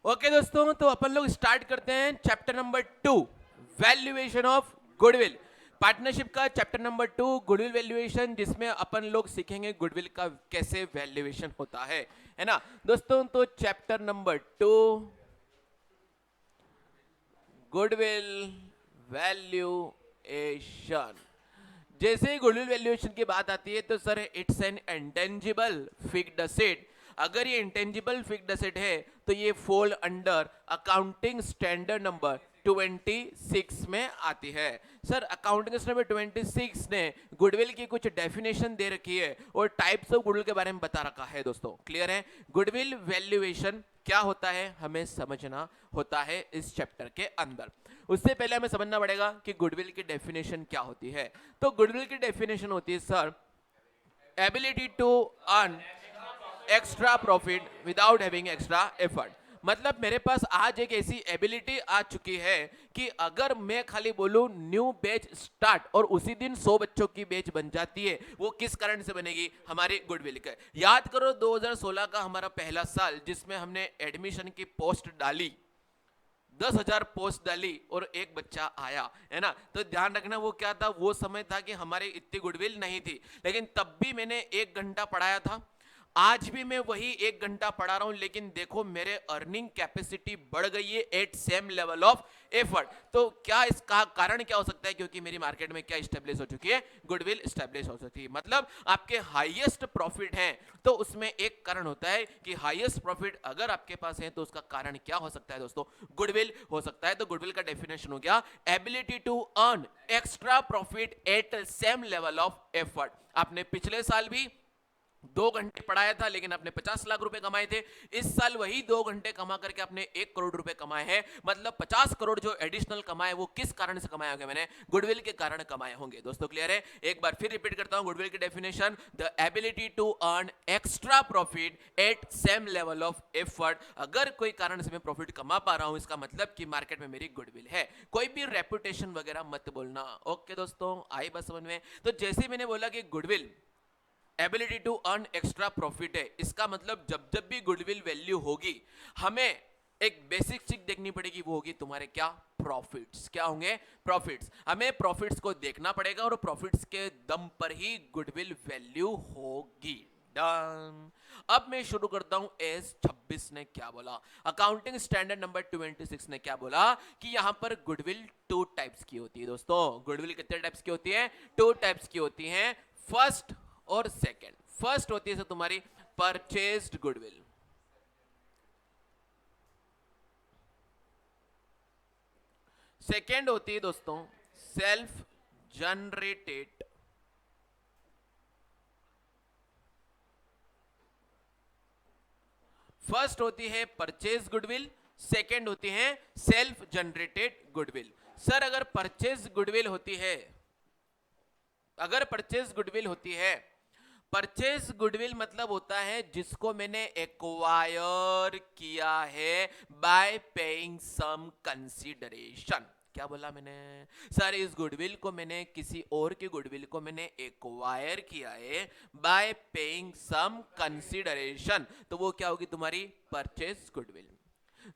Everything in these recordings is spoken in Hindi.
ओके दोस्तों, तो अपन लोग स्टार्ट करते हैं chapter number 2, valuation of goodwill. Partnership का चैप्टर नंबर 2, गुडविल वैल्यूएशन, जिसमें अपन लोग सीखेंगे गुडविल का कैसे वैल्यूएशन होता है ना दोस्तों। तो चैप्टर नंबर 2, गुडविल वैल्यूएशन। जैसे ही गुडविल वैल्यूएशन की बात आती है तो sir it's an intangible fixed asset. अगर ये इंटेंजिबल फिक्स्ड एसेट है तो ये fall under accounting standard number 26 में आती है। सर अकाउंटिंग स्टैंडर्ड नंबर 26 ने गुडविल की कुछ डेफिनेशन दे रखी है और टाइप्स ऑफ गुडविल के बारे में बता रखा है। दोस्तों क्लियर है? गुडविल वैल्यूएशन क्या होता है हमें समझना होता है इस चैप्टर के अंदर। उससे पहले हमें समझना पड़ेगा कि गुडविल की डेफिनेशन क्या होती है। तो गुडविल की डेफिनेशन होती है sir, ability to earn extra profit without having extra effort. मतलब मेरे पास आज एक ऐसी एबिलिटी आ चुकी है कि अगर मैं खाली बोलूं न्यू बैच स्टार्ट और उसी दिन 100 बच्चों की बैच बन जाती है, वो किस कारण से बनेगी? हमारी गुडविल का। याद करो 2016 का हमारा पहला साल जिसमें हमने एडमिशन की पोस्ट डाली, 10,000 पोस्ट डाली और एक बच्चा आया, है ना। तो ध्यान रखना वो क्या था, वो समय था कि हमारी इतनी गुडविल नहीं थी, लेकिन तब भी मैंने 1 घंटा पढ़ाया था। आज भी मैं वही 1 घंटा पढ़ा रहा हूं, लेकिन देखो मेरे अर्निंग कैपेसिटी बढ़ गई है at same level of effort. तो क्या इसका कारण क्या हो सकता है? क्योंकि मेरी मार्केट में क्या स्टेब्लिश हो चुकी है? गुडविल स्टेब्लिश हो सकती है। मतलब आपके हाईएस्ट प्रॉफिट हैं तो उसमें एक कारण होता है कि हाईएस्ट प्रॉफिट अगर आपके पास है तो उसका कारण क्या हो सकता है दोस्तों? गुडविल हो सकता है। तो गुडविल का डेफिनेशन हो गया ability to earn extra profit at same level of effort. आपने पिछले साल भी 2 घंटे पढ़ाया था लेकिन आपने 50 लाख रुपए कमाए थे। इस साल वही 2 घंटे कमा करके आपने 1 करोड़ रुपए कमाए हैं। मतलब 50 करोड़ जो एडिशनल कमाए वो किस कारण से कमाए होंगे? मैंने गुडविल के कारण कमाए होंगे। दोस्तों क्लियर है? एक बार फिर रिपीट करता हूं गुडविल की definition, the ability to earn extra profit at same level of effort. अगर कोई कारण से मैं प्रॉफिट कमा पा रहा हूं इसका मतलब कि मार्केट में मेरी गुडविल है। कोई भी रेपुटेशन वगैरह मत बोलना। ओके दोस्तों, आई बात समझ में? तो जैसे मैंने बोला कि goodwill ability to earn extra profit है, इसका मतलब जब जब भी गुडविल वैल्यू होगी हमें एक बेसिक चीज देखनी पड़ेगी, वो होगी तुम्हारे क्या? प्रॉफिट्स। क्या होंगे? प्रॉफिट्स। हमें प्रॉफिट्स को देखना पड़ेगा और प्रॉफिट्स के दम पर ही गुडविल वैल्यू होगी। डन। अब मैं शुरू करता हूं। एस 26 ने क्या बोला? अकाउंटिंग स्टैंडर्ड नंबर 26 ने क्या बोला कि यहां पर गुडविल 2 टाइप्स की होती है। दोस्तों गुडविल कितने टाइप्स की होती है? 2 टाइप्स की होती है, फर्स्ट और सेकंड। फर्स्ट होती है तुम्हारी परचेज्ड गुडविल, सेकंड होती है दोस्तों सेल्फ जनरेटेड। फर्स्ट होती है परचेज गुडविल, सेकंड होती है सेल्फ जनरेटेड गुडविल। सर अगर परचेज गुडविल होती है, अगर परचेज गुडविल होती है, परचेज गुडविल मतलब होता है जिसको मैंने एक्वायर किया है बाय पेइंग सम कंसीडरेशन। क्या बोला मैंने? सर इस गुडविल को मैंने किसी और की गुडविल को मैंने एक्वायर किया है बाय पेइंग सम कंसीडरेशन, तो वो क्या होगी? तुम्हारी परचेज गुडविल।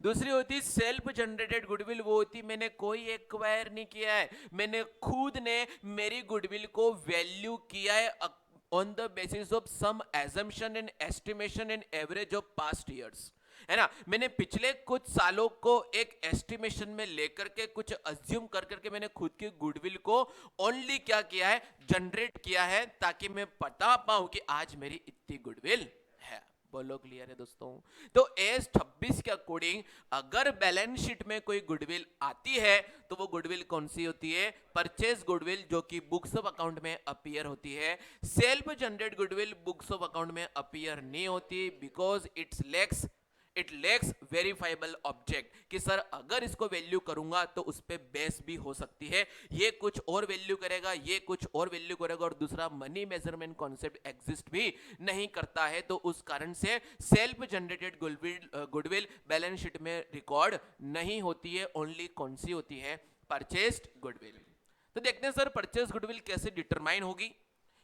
दूसरी होती सेल्फ जनरेटेड गुडविल, वो होती मैंने कोई एक्वायर नहीं किया है, मैंने खुद ने मेरी गुडविल को वैल्यू किया है on the basis of some assumption and estimation and average of past years, है ना। मैंने पिछले कुछ सालों को एक एस्टिमेशन में लेकर के कुछ अज्यूम कर करके मैंने खुद की गुडविल को ओनली क्या किया है? जनरेट किया है, ताकि मैं बता पाऊं कि आज मेरी इतनी गुडविल है। बोलो क्लियर है दोस्तों? तो एस 26 के अकॉर्डिंग अगर बैलेंस शीट में कोई गुडविल आती है तो वो गुडविल कौन सी होती है? परचेज गुडविल, जो कि बुक्स ऑफ अकाउंट में अपीयर होती है। Self generate goodwill books of account में अपीयर नहीं होती, because it lacks verifiable object, कि सर अगर इसको वैल्यू करूंगा तो उस पे बेस भी हो सकती है, ये कुछ और वैल्यू करेगा, ये कुछ और वैल्यू करेगा, और दूसरा मनी मेजरमेंट कॉन्सेप्ट एग्जिस्ट भी नहीं करता है। तो उस कारण से self generated goodwill balance sheet में रिकॉर्ड नहीं होती है। ओनली कौन सी होती है? Purchased goodwill. तो देखते हैं सर परचेज गुडविल कैसे डिटरमाइन होगी।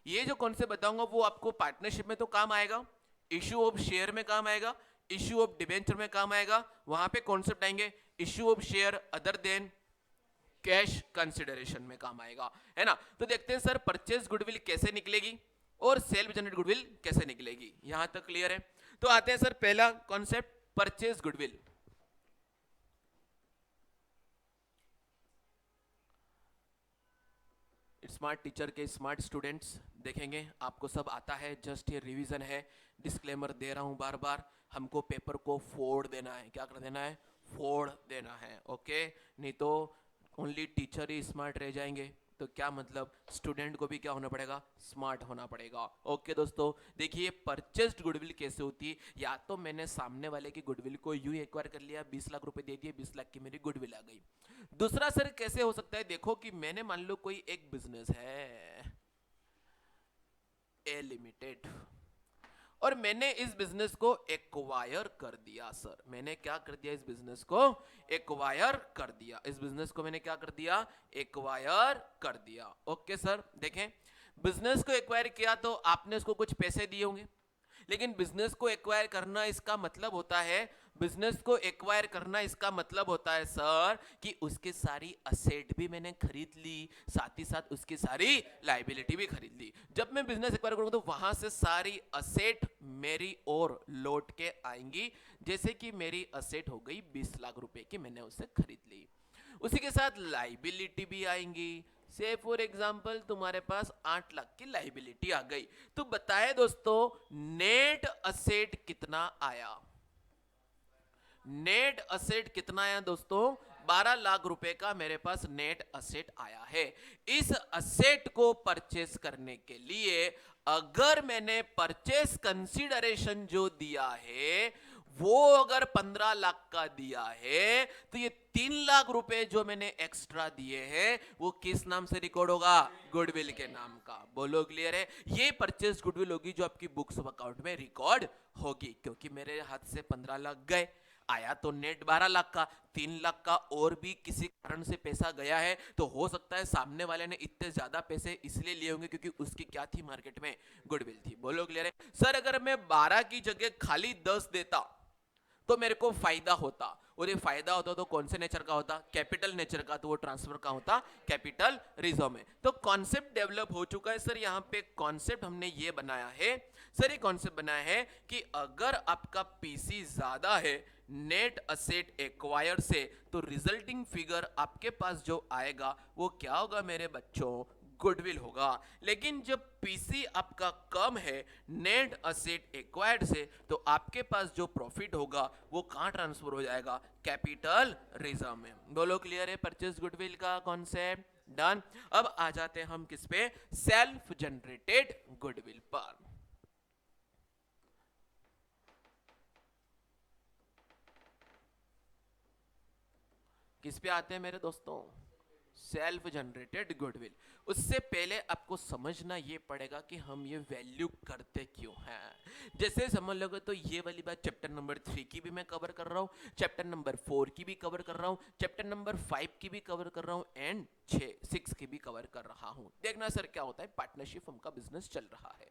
ये जो कॉन्सेप्ट बताऊंगा वो आपको पार्टनरशिप में तो काम आएगा, इश्यू ऑफ शेयर में काम आएगा, इश्यू ऑफ डिबेंचर में काम आएगा, वहां पे कॉन्सेप्ट आएंगे issue of share other than cash consideration में काम आएगा, है ना। तो देखते हैं सर परचेज गुडविल कैसे निकलेगी और सेल्फ जनरेट गुडविल कैसे निकलेगी, यहां तक क्लियर है। तो आते हैं सर पहला concept purchase goodwill. Smart teacher के स्मार्ट स्टूडेंट्स देखेंगे आपको सब आता है, जस्ट ये रिवीजन है, डिस्क्लेमर दे रहा हूं बार बार, हमको पेपर को फोड़ देना है, क्या कर देना है, फोड़ देना है, ओके। नहीं तो ओनली टीचर ही स्मार्ट रह जाएंगे, तो क्या मतलब स्टूडेंट को भी क्या होना पड़ेगा, स्मार्ट होना पड़ेगा, ओके दोस्तों। देखिए परचेस्ड गुडविल कैसे होती है, या तो मैंने सामने वाले की गुडविल को यूं एक्वायर कर लिया, 20 लाख रुपए दे दिए, 20 लाख की मेरी गुडविल आ गई। दूसरा सर कैसे हो सकता है, देखो कि मैंने मान लो कोई एक बिजनेस है ए लिमिटेड और मैंने इस बिजनेस को एक्वायर कर दिया, सर मैंने क्या कर दिया, इस बिजनेस को एक्वायर कर दिया, इस बिजनेस को मैंने क्या कर दिया, एक्वायर कर दिया, ओके सर। देखें बिजनेस को एक्वायर किया तो आपने उसको कुछ पैसे दिए होंगे, लेकिन बिजनेस को एक्वायर करना इसका मतलब होता है, बिजनेस को एक्वायर करना इसका मतलब होता है सर कि उसके सारी असेट भी मैंने खरीद ली, साथ ही साथ उसकी सारी लायबिलिटी भी खरीद ली। जब मैं बिजनेस एक्वायर करूंगा तो वहां से सारी असेट मेरी ओर लौट के आएंगी, जैसे कि मेरी असेट हो गई 20 लाख रुपए की, मैंने उसे खरीद ली, उसी के साथ लायबिलिटी भी आएंगी, से फॉर एग्जाम्पल तुम्हारे पास 8 लाख की लायबिलिटी आ गई, तो बताए दोस्तों नेट असेट कितना आया, नेट असेट कितना आया दोस्तों, 12 लाख रुपए का मेरे पास नेट असेट आया है। इस असेट को परचेस करने के लिए अगर मैंने परचेस कंसीडरेशन जो दिया है वो अगर 15 लाख का दिया है, तो ये 3 लाख रुपए जो मैंने एक्स्ट्रा दिए हैं वो किस नाम से रिकॉर्ड होगा, गुडविल के नाम का, बोलो क्लियर है। ये परचेस गुडविल होगी जो आपकी बुक्स ऑफ अकाउंट में रिकॉर्ड होगी, क्योंकि मेरे हाथ से 15 लाख गए, आया तो नेट 12 लाख का, 3 लाख का और भी किसी कारण से पैसा गया है, तो हो सकता है सामने वाले ने इतने ज्यादा पैसे इसलिए लिए होंगे क्योंकि उसकी क्या थी, मार्केट में गुडविल थी, बोलो क्लियर है। सर अगर मैं 12 की जगह खाली 10 देता तो मेरे को फायदा होता, और ये फायदा होता तो कौन से नेचर का होता, कैपिटल नेचर का, तो वो ट्रांसफर का होता कैपिटल रिजर्व में। तो कॉन्सेप्ट डेवलप हो चुका है सर, यहाँ पे कॉन्सेप्ट हमने ये बनाया है सर, ये कॉन्सेप्ट बनाया है कि अगर आपका पीसी ज्यादा है नेट असेट एक्वायर से, तो रिजल्टिंग फिगर आपके पास जो आएगा वो क्या होगा मेरे बच्चों, गुडविल होगा। लेकिन जब पीसी आपका कम है नेट असेट एक्वायर्ड से, तो आपके पास जो प्रॉफिट होगा वो कहां ट्रांसफर हो जाएगा, कैपिटल रिजर्व में, बोलो क्लियर है। परचेज गुडविल का कॉन्सेप्ट डन। अब आ जाते हैं हम किस पे, सेल्फ जनरेटेड गुडविल पर। किस पे आते हैं मेरे दोस्तों, सेल्फ जनरेटेड गुडविल। उससे पहले आपको समझना ये पड़ेगा कि हम ये वैल्यू करते क्यों हैं। जैसे समझ लोगे तो ये वाली बात चैप्टर नंबर 3 की भी मैं कवर कर रहा हूँ, चैप्टर नंबर 4 की भी कवर कर रहा हूँ, चैप्टर नंबर 5 की भी कवर कर रहा हूँ, एंड 6 की भी कवर कर रहा हूँ। देखना सर क्या होता है, पार्टनरशिप फर्म का बिजनेस चल रहा है,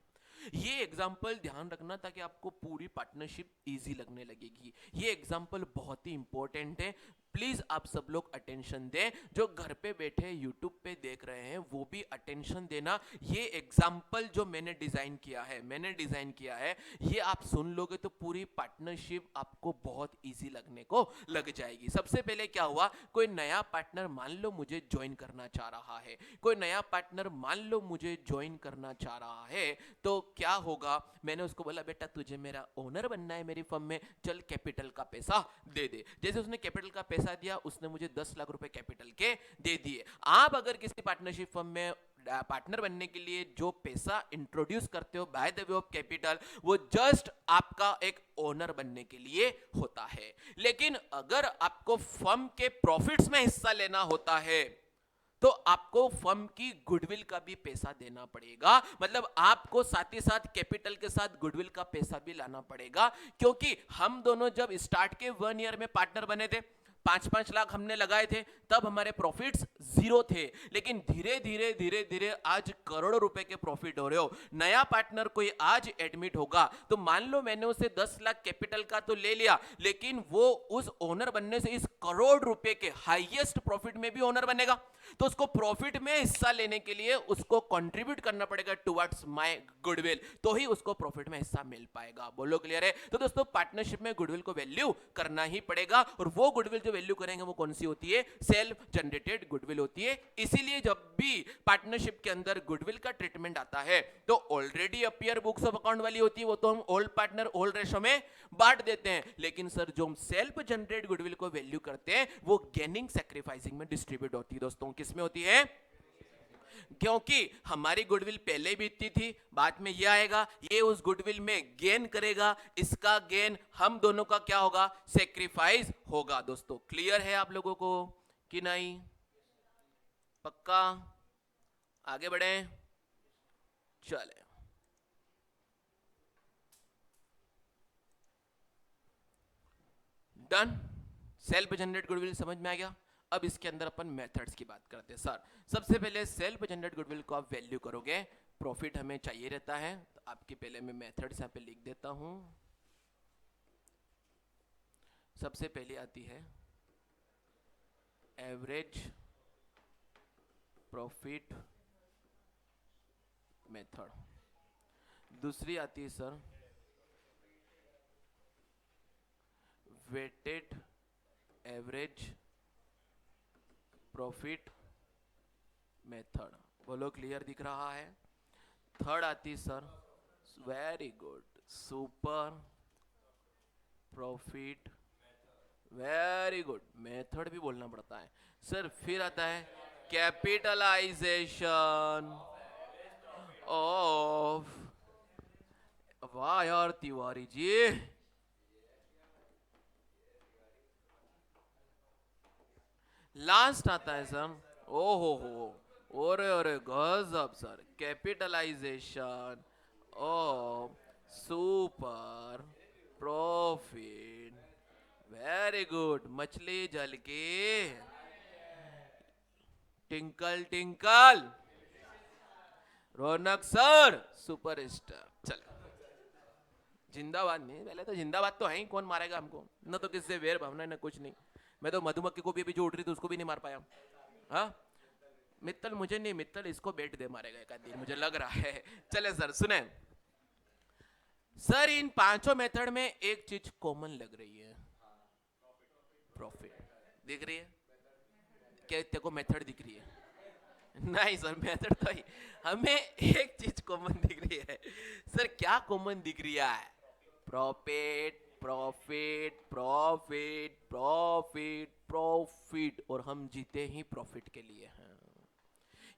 ये एग्जाम्पल ध्यान रखना ताकि आपको पूरी पार्टनरशिप इजी लगने लगेगी। ये एग्जाम्पल बहुत ही इंपॉर्टेंट है, प्लीज आप सब लोग अटेंशन दें, जो घर पे बैठे यूट्यूब पे देख रहे हैं वो भी अटेंशन देना। ये एग्जाम्पल जो मैंने डिजाइन किया है ये आप सुन लोगे तो पूरी पार्टनरशिप आपको बहुत इजी लगने को लग जाएगी। सबसे पहले क्या हुआ, कोई नया पार्टनर मान लो मुझे ज्वाइन करना चाह रहा है, कोई नया पार्टनर मान लो मुझे ज्वाइन करना चाह रहा है, तो क्या होगा, मैंने उसको बोला बेटा तुझे मेरा ओनर बनना है मेरी फर्म में, चल कैपिटल का पैसा दे दे। जैसे उसने कैपिटल का पैसा दिया, उसने मुझे 10 लाख रुपए कैपिटल के दे दिए। आप अगर किसी पार्टनरशिप फर्म में पार्टनर बनने के लिए जो पैसा इंट्रोड्यूस करते हो by the way of capital, वो जस्ट आपका एक ओनर बनने के लिए होता है। लेकिन अगर आपको फर्म के प्रॉफिट्स में हिस्सा लेना होता है तो आपको फर्म की गुडविल का भी पैसा देना पड़ेगा, मतलब आपको साथ ही साथ कैपिटल के साथ गुडविल का पैसा भी लाना पड़ेगा। क्योंकि हम दोनों जब स्टार्ट के 1 ईयर में पार्टनर बने थे 5-5 लाख हमने लगाए थे, तब हमारे प्रॉफिट्स 0 थे, लेकिन धीरे धीरे धीरे धीरे आज करोड़ों रुपए के प्रॉफिट हो रहे हो। नया पार्टनर कोई आज एडमिट होगा तो मान लो मैंने उसे 10 लाख कैपिटल का तो ले लिया, लेकिन वो उस ओनर बनने से इस करोड़ रुपए के हाईएस्ट प्रॉफिट में भी ओनर बनेगा, तो उसको प्रॉफिट में हिस्सा लेने के लिए उसको कंट्रीब्यूट करना पड़ेगा टुवर्ड्स माय गुडविल, तो ही उसको प्रॉफिट में हिस्सा मिल पाएगा। बोलो क्लियर है? तो दोस्तों पार्टनरशिप में गुडविल को वैल्यू करना ही पड़ेगा, और वो गुडविल जो वैल्यू करेंगे वो कौन सी होती है? सेल्फ जनरेटेड गुडविल होती है। इसीलिए जब भी पार्टनरशिप के अंदर गुडविल का ट्रीटमेंट आता है तो already appear books of account वाली होती है, वो तो हम ओल्ड पार्टनर ओल्ड रेशो में बांट देते हैं, लेकिन सर जो हम सेल्फ जनरेट गुडविल को वैल्यू करते हैं वो गेनिंग सैक्रिफाइसिंग में डिस्ट्रीब्यूट होती है। दोस्तों किसमें होती है? क्योंकि हमारी गुडविल पहले भी इतनी थी, बाद में ये आएगा, ये उस गुडविल में गेन करेगा, इसका गेन हम दोनों का क्या होगा? सेक्रीफाइस होगा। दोस्तों क्लियर है आप लोगों को कि नहीं? पक्का? आगे बढ़े, चले। डन। सेल्फ जनरेट गुडविल समझ में आ गया। अब इसके अंदर अपन मेथड्स की बात करते हैं। सर सबसे पहले सेल्फ जनरेट गुडविल को आप वैल्यू करोगे, प्रॉफिट हमें चाहिए रहता है, तो आपके पहले मैं मेथड्स यहाँ पे लिख देता हूं। सबसे पहले आती है एवरेज प्रॉफिट मेथड, दूसरी आती है sir weighted average profit method. बोलो क्लियर दिख रहा है? थर्ड आती sir, very good, super profit, very good, method भी बोलना पड़ता है सर। फिर आता है कैपिटलाइजेशन ऑफ, वाह यार तिवारी जी, लास्ट आता है सर, ओ हो, और गजब sir, capitalisation of super profit, very good, मछली जल के tinkle tinkle, Raunak sir superstar. चल जिंदाबाद नहीं, पहले तो जिंदाबाद तो है ही, कौन मारेगा हमको? न तो किससे वेर भावना न कुछ नहीं। मैं तो मधुमक्खी को भी अभी जो उठ रही थी उसको भी नहीं मार पाया। हाँ मित्तल मुझे नहीं, मित्तल इसको बैठ दे मारेगा एक आध दिन, मुझे लग रहा है। चले सर सुने सर, इन पांचों मेथड में एक चीज कॉमन लग रही है, प्रॉफिट दिख रही है क्या? तेरे को मेथड दिख रही है? नहीं सर मेथड तो ही, हमें एक चीज कॉमन दिख रही है सर। क्या कॉमन दिख रही है? Profit profit profit profit profit, और हम जीते ही प्रॉफिट के लिए हैं।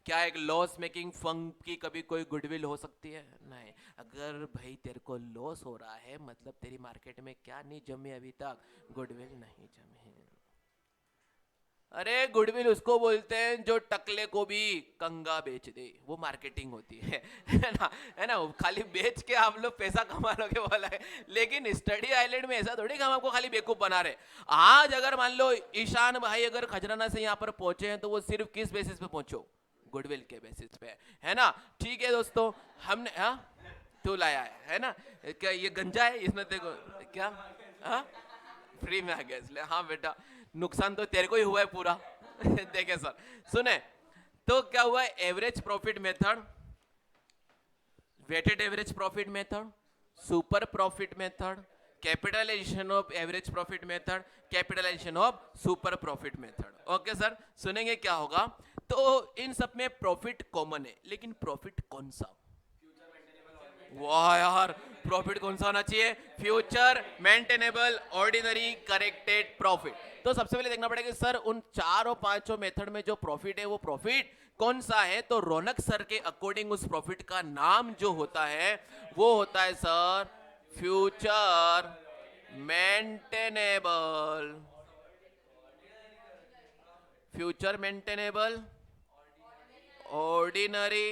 क्या एक लॉस मेकिंग फर्म की कभी कोई गुडविल हो सकती है? नहीं। अगर भाई तेरे को लॉस हो रहा है मतलब तेरी मार्केट में क्या नहीं जमे अभी तक? गुडविल नहीं जमे। अरे गुडविल उसको बोलते हैं जो टकले को भी कंगा बेच दे, वो मार्केटिंग होती है ना? है ना? खाली बेच के आप लोग पैसा कमा लोगे बोला है, लेकिन स्टडी आइलैंड में ऐसा थोड़ी कि हम आपको खाली बेवकूफ बना रहे। आज अगर मान लो ईशान भाई अगर खजराना से यहाँ पर पहुंचे हैं तो वो सिर्फ किस बेसिस पे पहुंचो? गुडविल के बेसिस पे, है ना? ठीक है दोस्तों, हमने हाँ तू लाया है ना? क्या ये गंजा है इसमें? देखो क्या, हाँ फ्री में आ गया इसलिए। हाँ बेटा नुकसान तो तेरे को ही हुआ है पूरा देखे सर सुने, तो क्या हुआ? Average profit method, weighted average profit method, super profit method, capitalisation of average profit method, capitalisation of super profit method. Okay sir, सुनेंगे क्या होगा? तो इन सब में प्रॉफिट कॉमन है, लेकिन प्रॉफिट कौन सा? वाह यार, प्रॉफिट कौन सा होना चाहिए? Future maintainable ordinary corrected profit. तो सबसे पहले देखना पड़ेगा सर उन चारों पांचों मेथड में जो प्रॉफिट है वो प्रॉफिट कौन सा है? तो रौनक सर के अकॉर्डिंग उस प्रॉफिट का नाम जो होता है वो होता है sir future maintainable, future maintainable ordinary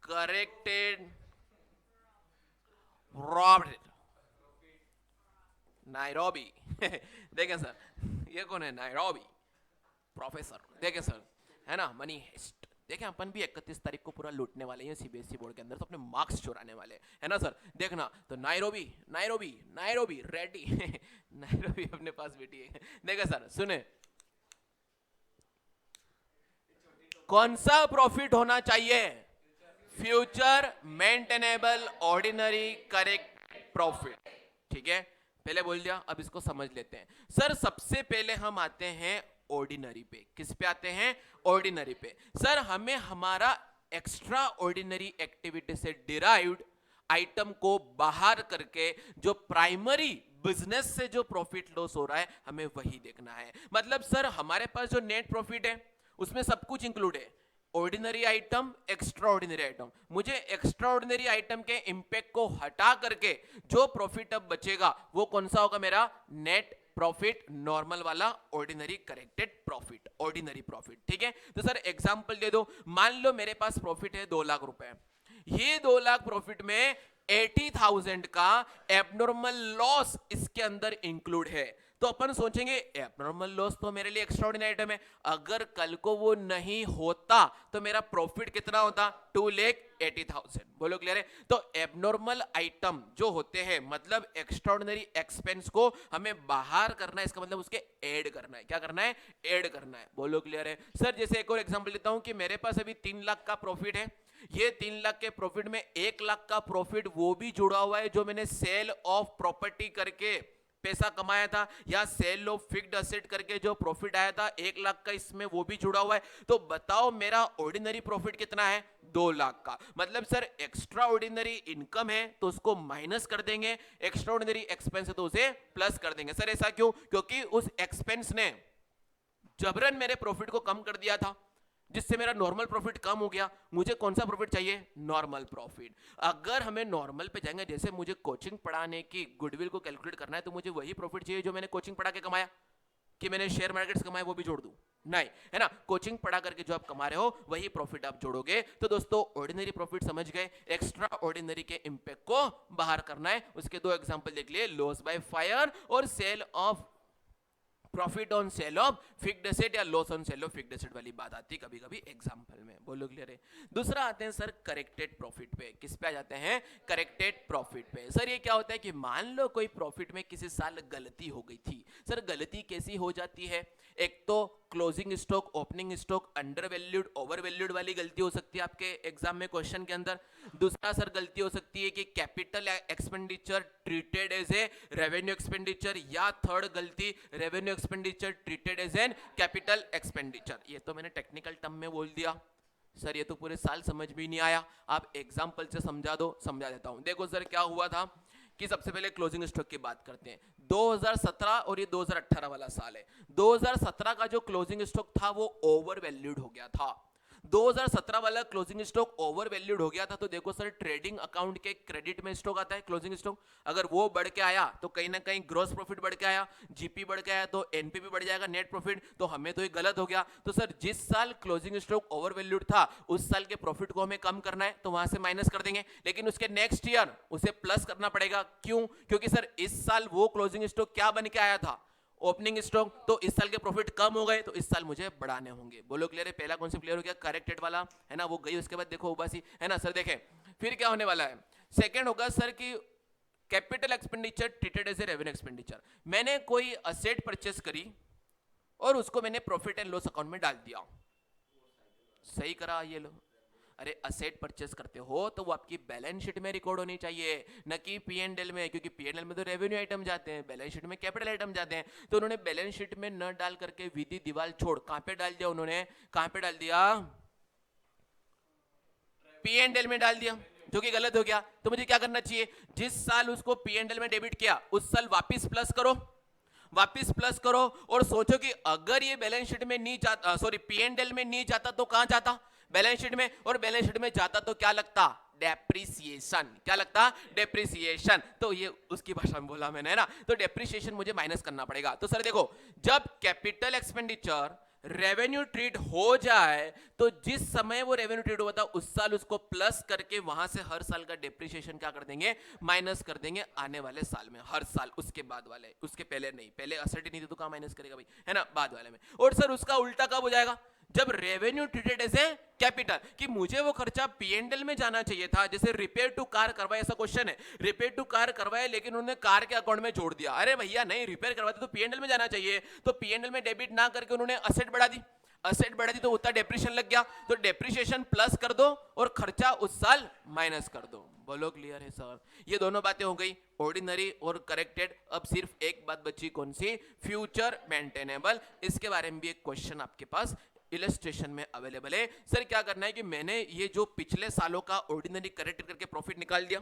corrected profit. Nairobi देखें सर, ये कौन है? Nairobi professor. देखें सर, है ना, मनी हेस्ट। देखें अपन भी 31 तारीख को पूरा लूटने वाले हैं सीबीएसई बोर्ड के अंदर, तो अपने मार्क्स चुराने वाले है ना सर। देखना तो Nairobi Nairobi Nairobi ready Nairobi अपने पास बैठी है। देखें सर, सुने, कौन सा प्रॉफिट होना चाहिए? Future maintainable ordinary correct profit. ठीक है, पहले बोल दिया, अब इसको समझ लेते हैं। सर सबसे पहले हम आते हैं ऑर्डिनरी पे। किस पे आते हैं? ऑर्डिनरी पे। सर हमें हमारा एक्स्ट्रा ऑर्डिनरी एक्टिविटी से डिराइव्ड आइटम को बाहर करके जो प्राइमरी बिजनेस से जो प्रॉफिट लॉस हो रहा है हमें वही देखना है। मतलब सर हमारे पास जो नेट प्रॉफिट है उसमें सब कुछ इंक्लूड है, ordinary item, extra ordinary item. मुझे एक्स्ट्रा ऑर्डिनरी आइटम के इंपैक्ट को हटा करके जो प्रॉफिट अब बचेगा वो कौन सा होगा? मेरा नेट प्रॉफिट, नॉर्मल वाला ordinary corrected profit, ordinary profit. ठीक है, तो सर एग्जांपल दे दो। मान लो मेरे पास प्रॉफिट है 2 लाख रुपए, ये 2 लाख प्रॉफिट में 80,000 का एबनॉर्मल लॉस इसके अंदर इंक्लूड है। तो अपन सोचेंगे एबनॉर्मल लॉस तो मेरे लिए एक्स्ट्राऑर्डिनरी आइटम है, अगर कल को वो नहीं होता तो मेरा प्रॉफिट कितना होता? 2,80,000। बोलो क्लियर है? तो एबनॉर्मल आइटम जो होते हैं, मतलब एक्स्ट्राऑर्डिनरी एक्सपेंस को हमें बाहर करना है, इसका मतलब उसके ऐड करना है। क्या करना है? ऐड करना है। बोलो क्लियर है? सर जैसे एक और एग्जांपल देता हूं कि मेरे पास अभी 3 लाख का प्रॉफिट है, ये 3 लाख के प्रॉफिट में 1 लाख का प्रॉफिट वो भी जुड़ा हुआ है जो मैंने सेल ऑफ प्रॉपर्टी करके पैसा कमाया था, या सेल ऑफ फिक्स्ड एसेट करके जो प्रॉफिट आया था 1 लाख का, इसमें वो भी जुड़ा हुआ है। तो बताओ मेरा ऑर्डिनरी प्रॉफिट कितना है? 2 लाख का। मतलब सर एक्स्ट्रा ऑर्डिनरी इनकम है तो उसको माइनस कर देंगे, एक्स्ट्रा ऑर्डिनरी एक्सपेंस है तो उसे प्लस कर देंगे। सर ऐसा क्यों? क्योंकि उस एक्सपेंस ने जबरन मेरे प्रॉफिट को कम कर दिया था, जिससे मेरा नॉर्मल प्रॉफिट कम हो गया। मुझे कौन सा प्रॉफिट चाहिए? Normal profit. अगर हमें नॉर्मल पे जाएंगे, जैसे मुझे कोचिंग पढ़ाने की गुडविल को कैलकुलेट करना है, तो मुझे वही प्रॉफिट चाहिए जो मैंने कोचिंग पढ़ा के कमाया। कि मैंने शेयर मार्केट से कमाया वो भी जोड़ दूं? नहीं, है ना। कोचिंग पढ़ा करके जो आप कमा रहे हो वही प्रॉफिट आप जोड़ोगे। तो दोस्तों ऑर्डिनरी प्रॉफिट समझ गए, एक्स्ट्रा ऑर्डिनरी के इंपैक्ट को बाहर करना है। उसके 2 एग्जांपल देख लिए, लॉस बाय फायर और sale of profit on sale of fixed asset, या loss on sale of fixed asset वाली बात आती है कभी कभी एग्जांपल में। बोलो क्लियर है? दूसरा आते हैं सर करेक्टेड प्रॉफिट पे। किस पे आ जाते हैं? करेक्टेड प्रॉफिट पे। सर ये क्या होता है कि मान लो कोई प्रॉफिट में किसी साल गलती हो गई थी। सर गलती कैसी हो जाती है? एक तो closing stock, opening stock under valued, over valued वाली गलती हो सकती है आपके एग्जाम में क्वेश्चन के अंदर। दूसरा सर गलती हो सकती है कि capital expenditure treated as a revenue expenditure, या थर्ड गलती revenue expenditure treated as an capital expenditure. ये तो मैंने टेक्निकल टर्म में बोल दिया सर, ये तो पूरे साल समझ भी नहीं आया, आप एग्जांपल से समझा दो। समझा देता हूं। देखो सर क्या हुआ था कि सबसे पहले क्लोजिंग स्टॉक की बात करते हैं। 2017 और ये 2018 वाला साल है। 2017 का जो क्लोजिंग स्टॉक था वो ओवर वैल्यूड हो गया था। 2017 वाला क्लोजिंग स्टॉक ओवर वैल्यूड हो गया था। तो देखो सर ट्रेडिंग अकाउंट के क्रेडिट में स्टॉक आता है क्लोजिंग स्टॉक, अगर वो बढ़ के आया तो कहीं ना कहीं ग्रॉस प्रॉफिट बढ़ के आया, जीपी बढ़ के आया तो एनपीवी बढ़ जाएगा, नेट प्रॉफिट। तो हमें तो ये गलत हो गया। तो सर जिस साल क्लोजिंग स्टॉक ओवर वैल्यूड था उस साल के प्रॉफिट को हमें कम करना है, तो वहां से माइनस कर देंगे, लेकिन उसके नेक्स्ट ईयर उसे प्लस करना पड़ेगा। क्यों? क्योंकि सर इस साल वो क्लोजिंग स्टॉक क्या बन के आया था? Opening stock. तो इस साल के प्रॉफिट कम हो गए तो इस साल मुझे बढ़ाने होंगे। बोलो क्लियर है? पहला कॉन्सेप्ट क्लियर हो गया, करेक्टेड वाला, है ना, वो गई। उसके बाद देखो उबासी, है ना सर। देखें फिर क्या होने वाला है। सेकंड होगा सर कि capital expenditure treated as a revenue expenditure. मैंने कोई असेट परचेस करी और उसको मैंने प्रॉफिट एंड लॉस अकाउंट में डाल दिया। सही करा ये लो। अरे असेट परचेस करते हो तो वो आपकी बैलेंस शीट में रिकॉर्ड होनी चाहिए, न कि पी&एल में, क्योंकि पी&एल में तो रेवेन्यू आइटम जाते हैं, बैलेंस शीट में कैपिटल आइटम जाते हैं। तो उन्होंने बैलेंस शीट में न डाल करके विधि दीवार छोड़ कहां पे डाल दिया? उन्होंने कहां पे डाल दिया? पी&एल में डाल दिया, जो कि गलत हो गया। तो मुझे क्या करना चाहिए? जिस साल उसको पी&एल में डेबिट किया उस साल वापिस प्लस करो, वापिस प्लस करो, और सोचो कि अगर ये बैलेंस शीट में नहीं जाता, सॉरी पी&एल में नहीं जाता तो कहां जाता? बैलेंस शीट में। और बैलेंस शीट में जाता तो क्या लगता? डेप्रिसिएशन। क्या लगता? डेप्रिसिएशन। तो ये उसकी भाषा में बोला मैंने, है ना। तो डेप्रिसिएशन मुझे माइनस करना पड़ेगा। तो सर देखो, जब कैपिटल एक्सपेंडिचर रेवेन्यू ट्रीट हो जाए तो जिस समय वो रेवेन्यू ट्रीट हुआ था उस साल उसको प्लस करके वहां से हर साल का डेप्रिसिएशन क्या कर देंगे, माइनस कर देंगे आने वाले साल में, हर साल उसके बाद वाले, उसके पहले नहीं, पहले असेट ही नहीं थे तो कहां माइनस करेगा भाई, है ना, बाद वाले में। और सर उसका उल्टा कब हो जाएगा, जब revenue treated as a capital, कि मुझे वो खर्चा पीएनएल में जाना चाहिए था, जैसे रिपेयर टू कार करवाए, ऐसा क्वेश्चन है, रिपेयर टू कार करवाए लेकिन उन्होंने कार के अकाउंट में जोड़ दिया, अरे भैया नहीं, रिपेयर करवाते तो पीएनएल में जाना चाहिए, तो पीएनएल में डेबिट ना करके उन्होंने असेट बढ़ा दी, असेट बढ़ा दी तो उतना डेप्रिसिएशन लग गया, तो डेप्रिसिएशन प्लस कर दो और खर्चा उस साल माइनस कर दो। बोलो क्लियर है सर, ये दोनों बातें हो गई, ऑर्डिनरी और करेक्टेड। अब सिर्फ एक बात बची, कौन सी, फ्यूचर मेंटेनेबल। इसके बारे में भी एक क्वेश्चन आपके पास इलस्ट्रेशन में अवेलेबल है। सर क्या करना है कि मैंने ये जो पिछले सालों का ऑर्डिनरी करेक्ट करके प्रॉफिट निकाल दिया,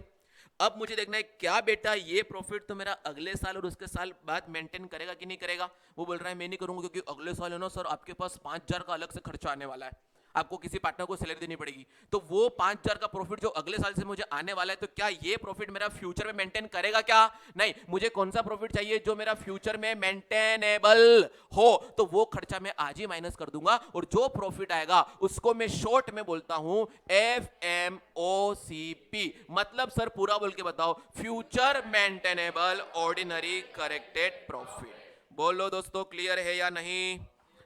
अब मुझे देखना है क्या बेटा ये प्रॉफिट तो मेरा अगले साल और उसके साल बाद मेंटेन करेगा कि नहीं करेगा। वो बोल रहा है मैं नहीं करूंगा क्योंकि अगले साल है ना सर आपके पास 5,000 का अलग से खर्चा आने वाला है, आपको किसी पार्टनर को सैलरी देनी पड़ेगी, तो वो 5,000 का प्रॉफिट जो अगले साल से मुझे आने वाला है, तो क्या ये प्रॉफिट मेरा फ्यूचर में मेंटेन करेगा क्या, नहीं, मुझे कौन सा प्रॉफिट चाहिए जो मेरा फ्यूचर में मेंटेनेबल हो, तो वो खर्चा मैं आज ही माइनस कर दूंगा और जो प्रॉफिट आएगा उसको मैं शॉर्ट में बोलता हूं FMOCP, मतलब सर पूरा बोल के बताओ, future maintainable ordinary corrected profit. बोलो दोस्तों क्लियर है या नहीं,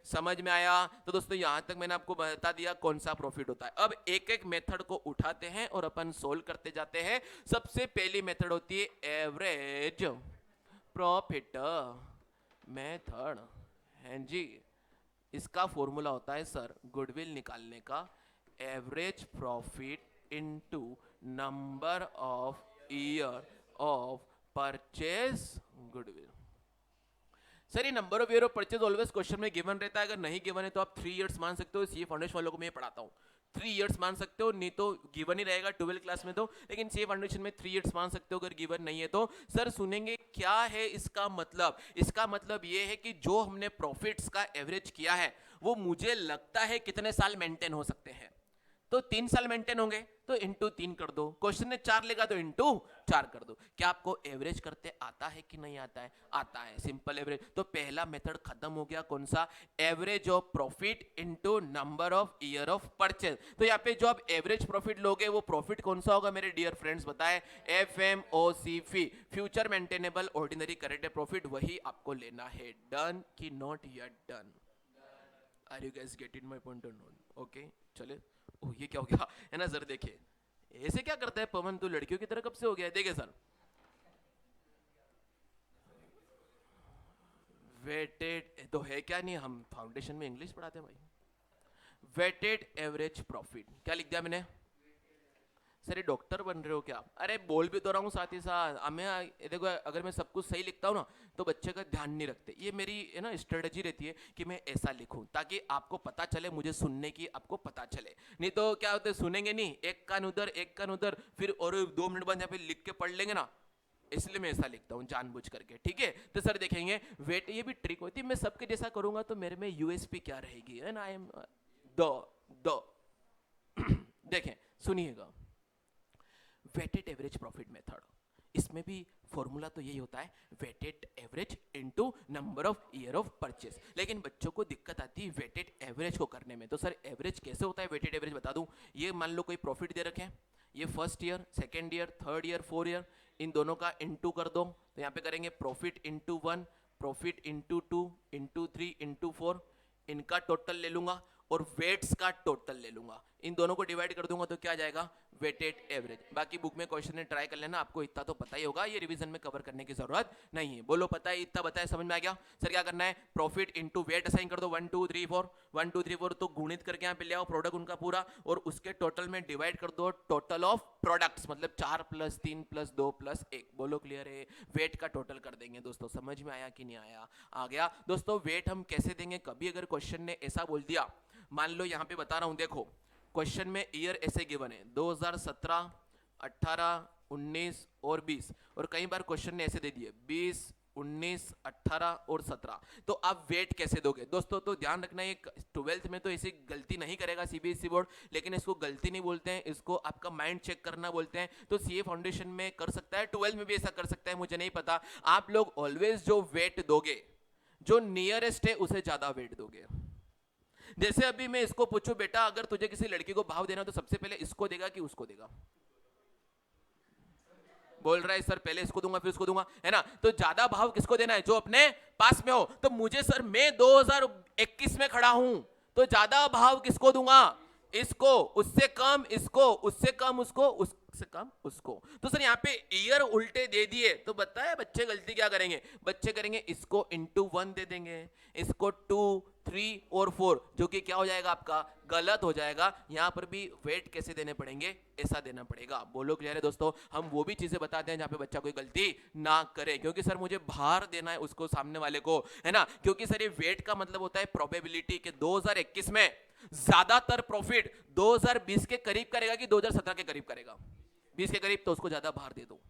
समझ में आया। तो दोस्तों यहां तक मैंने आपको बता दिया कौन सा प्रॉफिट होता है। अब एक एक मेथड को उठाते हैं और अपन सोल्व करते जाते हैं। सबसे पहली मेथड होती है एवरेज प्रॉफिट मेथड, हैं जी। इसका फॉर्मूला होता है सर गुडविल निकालने का, average profit into number of year of purchase goodwill. Sir ये number of year of purchase always question में गिवन रहता है, अगर नहीं गिवन है तो आप 3 इयर्स मान सकते हो, सीए फाउंडेशन वालों को मैं पढ़ाता हूँ 3 इयर्स मान सकते हो, नहीं तो गिवन ही रहेगा 12 क्लास में तो, लेकिन सीए फाउंडेशन में 3 इयर्स मान सकते हो अगर गिवन नहीं है तो। सर सुनेंगे क्या है इसका मतलब, इसका मतलब ये है कि जो हमने प्रॉफिट्स का एवरेज किया है वो मुझे लगता है कितने साल मेंटेन हो सकते हैं, तो 3 साल मेंटेन होंगे तो इंटू 3 कर दो, क्वेश्चन ने 4 लेगा तो इंटू 4 कर दो। क्या आपको एवरेज करते आता है कि नहीं आता है, आता है, सिंपल एवरेज। तो पहला मेथड खत्म हो गया, कौन सा, average of profit into number of year of purchase. तो यहाँ पे जो आप एवरेज प्रॉफिट लोगे वो प्रॉफिट कौन सा होगा मेरे डियर फ्रेंड्स, बताएं, FMOCP, future maintainable ordinary corrected profit, वही आपको लेना है। डन कि not yet done, are you guys getting my point और नॉट, ओके चले। ओह ये क्या हो गया है ना सर, देखिए ऐसे क्या करता है पवन, तू लड़कियों की तरह कब से हो गया है, देखिए सर, वेटेड तो है क्या, नहीं हम फाउंडेशन में इंग्लिश पढ़ाते हैं भाई। वेटेड एवरेज प्रॉफिट क्या लिख दिया मैंने, सर ये डॉक्टर बन रहे हो क्या, अरे बोल भी तो रहा हूँ साथ ही साथ, हमें देखो अगर मैं सब कुछ सही लिखता हूँ ना तो बच्चे का ध्यान नहीं रखते, ये मेरी है ना स्ट्रेटजी रहती है कि मैं ऐसा लिखूं ताकि आपको पता चले, मुझे सुनने की आपको पता चले, नहीं तो क्या होता है सुनेंगे नहीं, एक कान उधर एक कान उधर, फिर और 2 मिनट बाद यहाँ पे लिख के पढ़ लेंगे ना, इसलिए मैं ऐसा लिखता हूँ जानबूझ करके, ठीक है। तो सर देखेंगे वेट, ये भी ट्रिक होती है, मैं सबके जैसा करूंगा तो मेरे में यूएसपी क्या रहेगी, है ना, आई एम द देखें सुनिएगा, वेटेड एवरेज प्रॉफिट मेथड, इसमें भी फॉर्मूला तो यही होता है, weighted average into number of year of purchase, लेकिन बच्चों को दिक्कत आती है वेटेड एवरेज को करने में। तो सर एवरेज कैसे होता है, वेटेड एवरेज बता दूं, ये मान लो कोई प्रॉफिट दे रखे हैं, ये first year, second year, third year, 4 year, इन दोनों का इनटू कर दो, तो यहाँ पे करेंगे profit into 1, profit into 2, into 3, into 4, इनका टोटल ले लूंगा और वेट्स का टोटल ले लूंगा, इन दोनों को डिवाइड कर दूंगा तो क्या आ जाएगा, वेटेड एवरेज। बाकी बुक में क्वेश्चन है, ट्राई कर लेना, आपको इतना तो पता ही होगा, ये रिवीजन में कवर करने की जरूरत नहीं है। बोलो पता है, इतना बताया, समझ में आ गया। सर क्या करना है, प्रॉफिट इनटू वेट असाइन कर दो, 1 2 3 4, 1 2 3 4, तो गुणित करके यहाँ पे ले आओ प्रोडक्ट उनका पूरा और उसके टोटल में डिवाइड कर दो टोटल ऑफ प्रोडक्ट्स, मतलब 4 + 3 + 2 + 1। बोलो क्लियर है, वेट का टोटल कर देंगे दोस्तों, समझ में आया कि नहीं आया, आ गया दोस्तों। वेट हम कैसे देंगे, कभी अगर क्वेश्चन ने ऐसा बोल दिया, मान लो यहाँ पे बता रहा हूँ, देखो क्वेश्चन में ईयर ऐसे गिवन है 2017, 18, 19 और 20, और कई बार क्वेश्चन ने ऐसे दे दिए 20, 19, 18 और 17, तो आप वेट कैसे दोगे दोस्तों। तो ध्यान रखना, ये 12th में तो ऐसी गलती नहीं करेगा सीबीएसई बोर्ड, लेकिन इसको गलती नहीं बोलते हैं, इसको आपका माइंड चेक करना बोलते हैं। तो सीए फाउंडेशन में कर सकता है, 12th में भी ऐसा कर सकता है, मुझे नहीं पता। आप लोग ऑलवेज जो वेट दोगे, जो नियरेस्ट है उसे ज्यादा वेट दोगे, जैसे अभी मैं इसको पूछूं, बेटा अगर तुझे किसी लड़की को भाव देना तो सबसे पहले इसको देगा कि उसको देगा? बोल रहा है सर पहले इसको दूंगा फिर उसको दूंगा, है ना? तो ज्यादा भाव किसको देना है? जो अपने पास में हो। तो मुझे सर, मैं 2021 में खड़ा हूं, तो ज्यादा भाव किसको दूंगा? इसको। उससे कम इसको, उससे कम उसको, उससे कम उसको। तो सर यहाँ पे ईयर उल्टे दे दिए तो बताए बच्चे गलती क्या करेंगे? बच्चे करेंगे इसको इंटू 1 दे देंगे, इसको 2, 3 और 4, जो कि क्या हो जाएगा आपका? गलत हो जाएगा। यहाँ पर भी वेट कैसे देने पड़ेंगे? ऐसा देना पड़ेगा। बोलो क्लियर है दोस्तों? हम वो भी चीजें बताते हैं जहाँ पे बच्चा कोई गलती ना करे, क्योंकि सर मुझे भार देना है उसको, सामने वाले को, है ना? क्योंकि सर ये वेट का मतलब होता है प्रोबेबिलिटी के 2021 में ज्यादातर प्रॉफिट 2020 के करीब करेगा कि 2017 के करीब करेगा? 20 के करीब, तो उसको ज्यादा भार दे दो।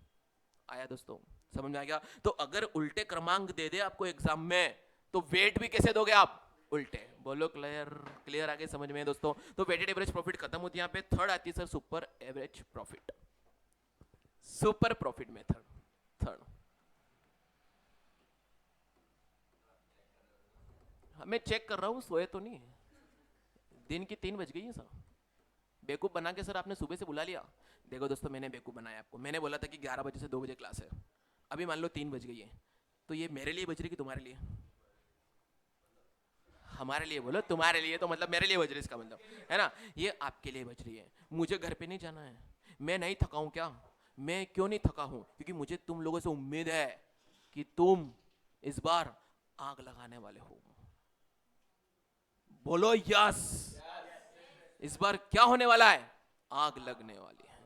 आया दोस्तों? समझ में आ गया? तो अगर उल्टे क्रमांक दे दे आपको एग्जाम में, तो वेट भी कैसे दोगे आप? उल्टे। बोलो क्लियर? क्लियर आगे समझ में है दोस्तों? तो वेटेड एवरेज प्रॉफिट खत्म होती है। यहाँ पे थर्ड आती है sir super average profit, super profit method. Third, मैं चेक कर रहा हूं सोए तो नहीं। दिन की 3 बज गई है सर। बेवकूफ बना के सर आपने सुबह से बुला लिया। देखो दोस्तों, मैंने बेवकूफ बनाया आपको। मैंने बोला था कि 11 बजे से 2 बजे क्लास है, अभी मान लो 3 बज गई है, तो ये मेरे लिए बज रही कि तुम्हारे लिए? हमारे लिए। बोलो तुम्हारे लिए, तो मतलब मेरे लिए बज रही, इसका मतलब, है ना? ये आपके लिए बज रही है। मुझे घर पे नहीं जाना है। मैं नहीं थका हूं क्या? मैं क्यों नहीं थका हूं? क्योंकि मुझे तुम लोगों से उम्मीद है कि तुम इस बार आग लगाने वाले हो। बोलो यस। इस बार क्या होने वाला है? आग लगने वाली है।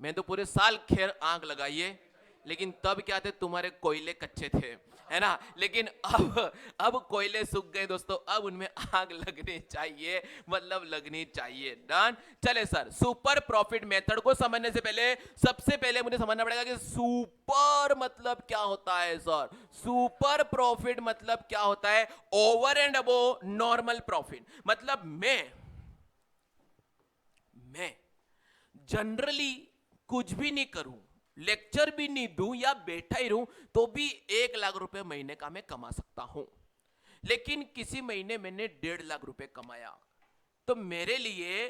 मैं तो पूरे साल खैर आग लगाई है, लेकिन तब क्या थे, तुम्हारे कोयले कच्चे थे, है ना? लेकिन अब कोयले सूख गए दोस्तों, अब उनमें आग लगनी चाहिए, मतलब लगनी चाहिए। डन। चले सर, सुपर प्रॉफिट मेथड को समझने से पहले सबसे पहले मुझे समझना पड़ेगा कि सुपर मतलब क्या होता है सर? सुपर प्रॉफिट मतलब क्या होता है? Over and above normal profit. मतलब मैं जनरली कुछ भी नहीं करूं, लेक्चर भी नहीं दूं या बैठा ही रहूं, तो भी 1 लाख रुपए महीने का मैं कमा सकता हूं। लेकिन किसी महीने मैंने 1.5 लाख रुपए कमाया, तो मेरे लिए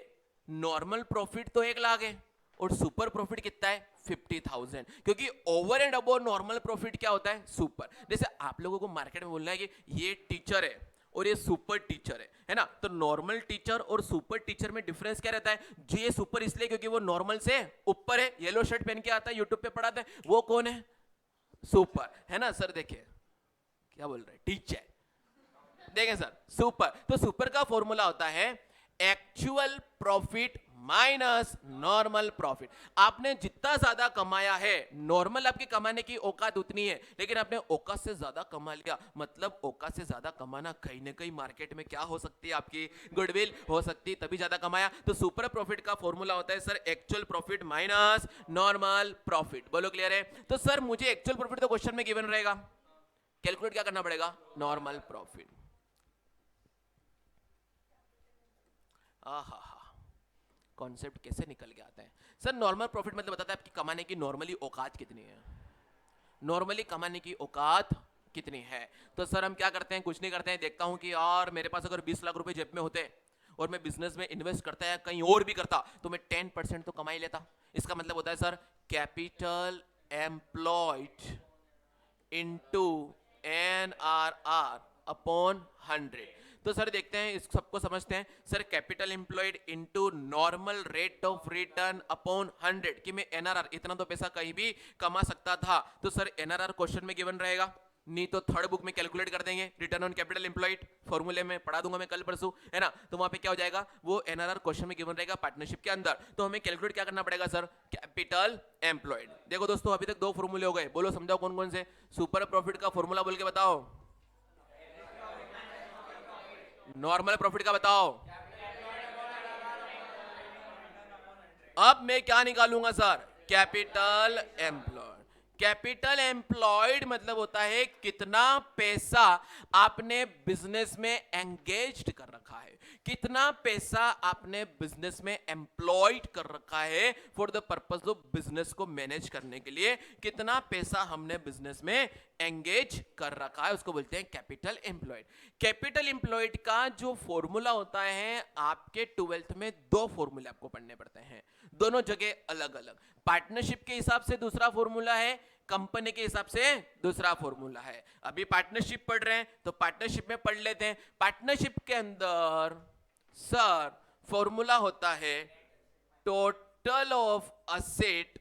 नॉर्मल प्रॉफिट तो 1 लाख है, और सुपर प्रॉफिट कितना है? 50,000। क्योंकि over and above normal profit क्या होता है? सुपर। जैसे आप लोगों को मार्केट में बोलना है कि ये टीचर है और ये सुपर टीचर है ना? तो नॉर्मल टीचर और सुपर टीचर में डिफरेंस क्या रहता है? जो ये सुपर इसलिए क्योंकि वो नॉर्मल से ऊपर है, येलो शर्ट पहन के आता है, यूट्यूब पे पढ़ाता है, वो कौन है? सुपर, है ना? सर देखिए क्या बोल रहे हैं, टीचर। देखें सर, सुपर, तो सुपर का फॉर्मूला होता है actual profit minus normal profit. आपने जितना ज्यादा कमाया है, नॉर्मल आपकी कमाने की औकात उतनी है, लेकिन आपने औकात से ज्यादा कमा लिया, मतलब औकात से ज्यादा कमाना कहीं ना कहीं मार्केट में क्या हो सकती है? आपकी गुडविल हो सकती है, तभी ज्यादा कमाया। तो सुपर प्रॉफिट का फॉर्मूला होता है sir actual profit minus normal profit. बोलो क्लियर है? तो सर मुझे एक्चुअल प्रॉफिट तो क्वेश्चन में गिवन रहेगा, कैलकुलेट क्या करना पड़ेगा? Normal profit. आहा, कॉन्सेप्ट कैसे निकल के आता है सर? नॉर्मल प्रॉफिट मतलब बताता है आपकी कमाने की नॉर्मली औकात कितनी है, नॉर्मली कमाने की औकात कितनी है। तो सर हम क्या करते हैं? कुछ नहीं करते हैं। देखता हूं कि यार मेरे पास अगर 20 लाख रुपए जेब में होते और मैं बिजनेस में इन्वेस्ट करता है कहीं और भी करता, तो मैं 10% तो कमा ही लेता। इसका मतलब होता है sir capital employed into NRR upon 100। तो सर देखते हैं, इस सबको समझते हैं। Sir capital employed into normal rate of return upon 100, कि मैं NRR इतना तो पैसा कहीं भी कमा सकता था। तो सर NRR क्वेश्चन में गिवन रहेगा, नहीं तो थर्ड बुक में कैलकुलेट कर देंगे। रिटर्न ऑन कैपिटल एम्प्लॉयड फॉर्मूले में पढ़ा दूंगा मैं कल परसों, है ना? तो वहां पे क्या हो जाएगा? वो NRR क्वेश्चन में गिवन रहेगा पार्टनरशिप के अंदर। तो हमें कैलकुलेट क्या करना पड़ेगा सर? Capital employed. देखो दोस्तों, अभी तक 2 फॉर्मूले हो गए, बोलो समझाओ कौन कौन से? सुपर प्रॉफिट का फॉर्मूला बोल के बताओ, नॉर्मल प्रॉफिट का बताओ। अब मैं क्या निकालूंगा sir? Capital employed. Capital employed मतलब होता है कितना पैसा आपने बिजनेस में एंगेज्ड कर रखा है, कितना पैसा आपने बिजनेस में एम्प्लॉयड कर रखा है for the purpose of business को मैनेज करने के लिए, कितना पैसा हमने बिजनेस में एंगेज कर रखा है, उसको बोलते हैं कैपिटल एम्प्लॉयड। कैपिटल एम्प्लॉयड का जो फॉर्मूला होता है, आपके 12th में दो फॉर्मूले आपको पढ़ने पड़ते हैं, दोनों जगह अलग अलग। पार्टनरशिप के हिसाब से दूसरा फॉर्मूला है, कंपनी के हिसाब से दूसरा फॉर्मूला है। अभी पार्टनरशिप पढ़ रहे हैं तो पार्टनरशिप में पढ़ लेते हैं। पार्टनरशिप के अंदर सर फॉर्मूला होता है total of asset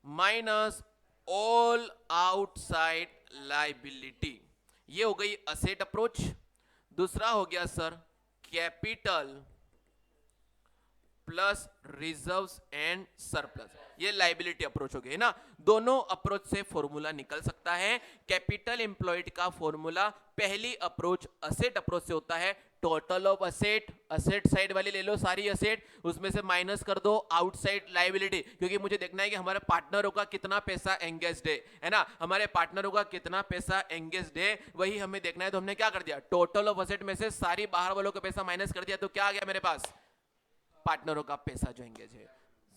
minus all outside liability. ये हो गई असेट अप्रोच। दूसरा हो गया sir capital plus reserves and surplus, ये लाइबिलिटी अप्रोच हो गई ना। दोनों अप्रोच से फॉर्मूला निकल सकता है। कैपिटल एम्प्लॉयड का फॉर्मूला पहली अप्रोच असेट अप्रोच से होता है, total of asset, asset side वाली ले लो सारी असेट, उसमें से माइनस कर दो आउटसाइड लाइबिलिटी, क्योंकि मुझे देखना है कि हमारे पार्टनरों का कितना पैसा एंगेज्ड है ना, हमारे पार्टनरों का कितना पैसा एंगेज्ड है वही हमें देखना है। तो हमने क्या कर दिया, टोटल ऑफ असेट में से सारी बाहर वालों का पैसा माइनस कर दिया, तो क्या आ गया मेरे पास, पार्टनरों का पैसा जो एंगेज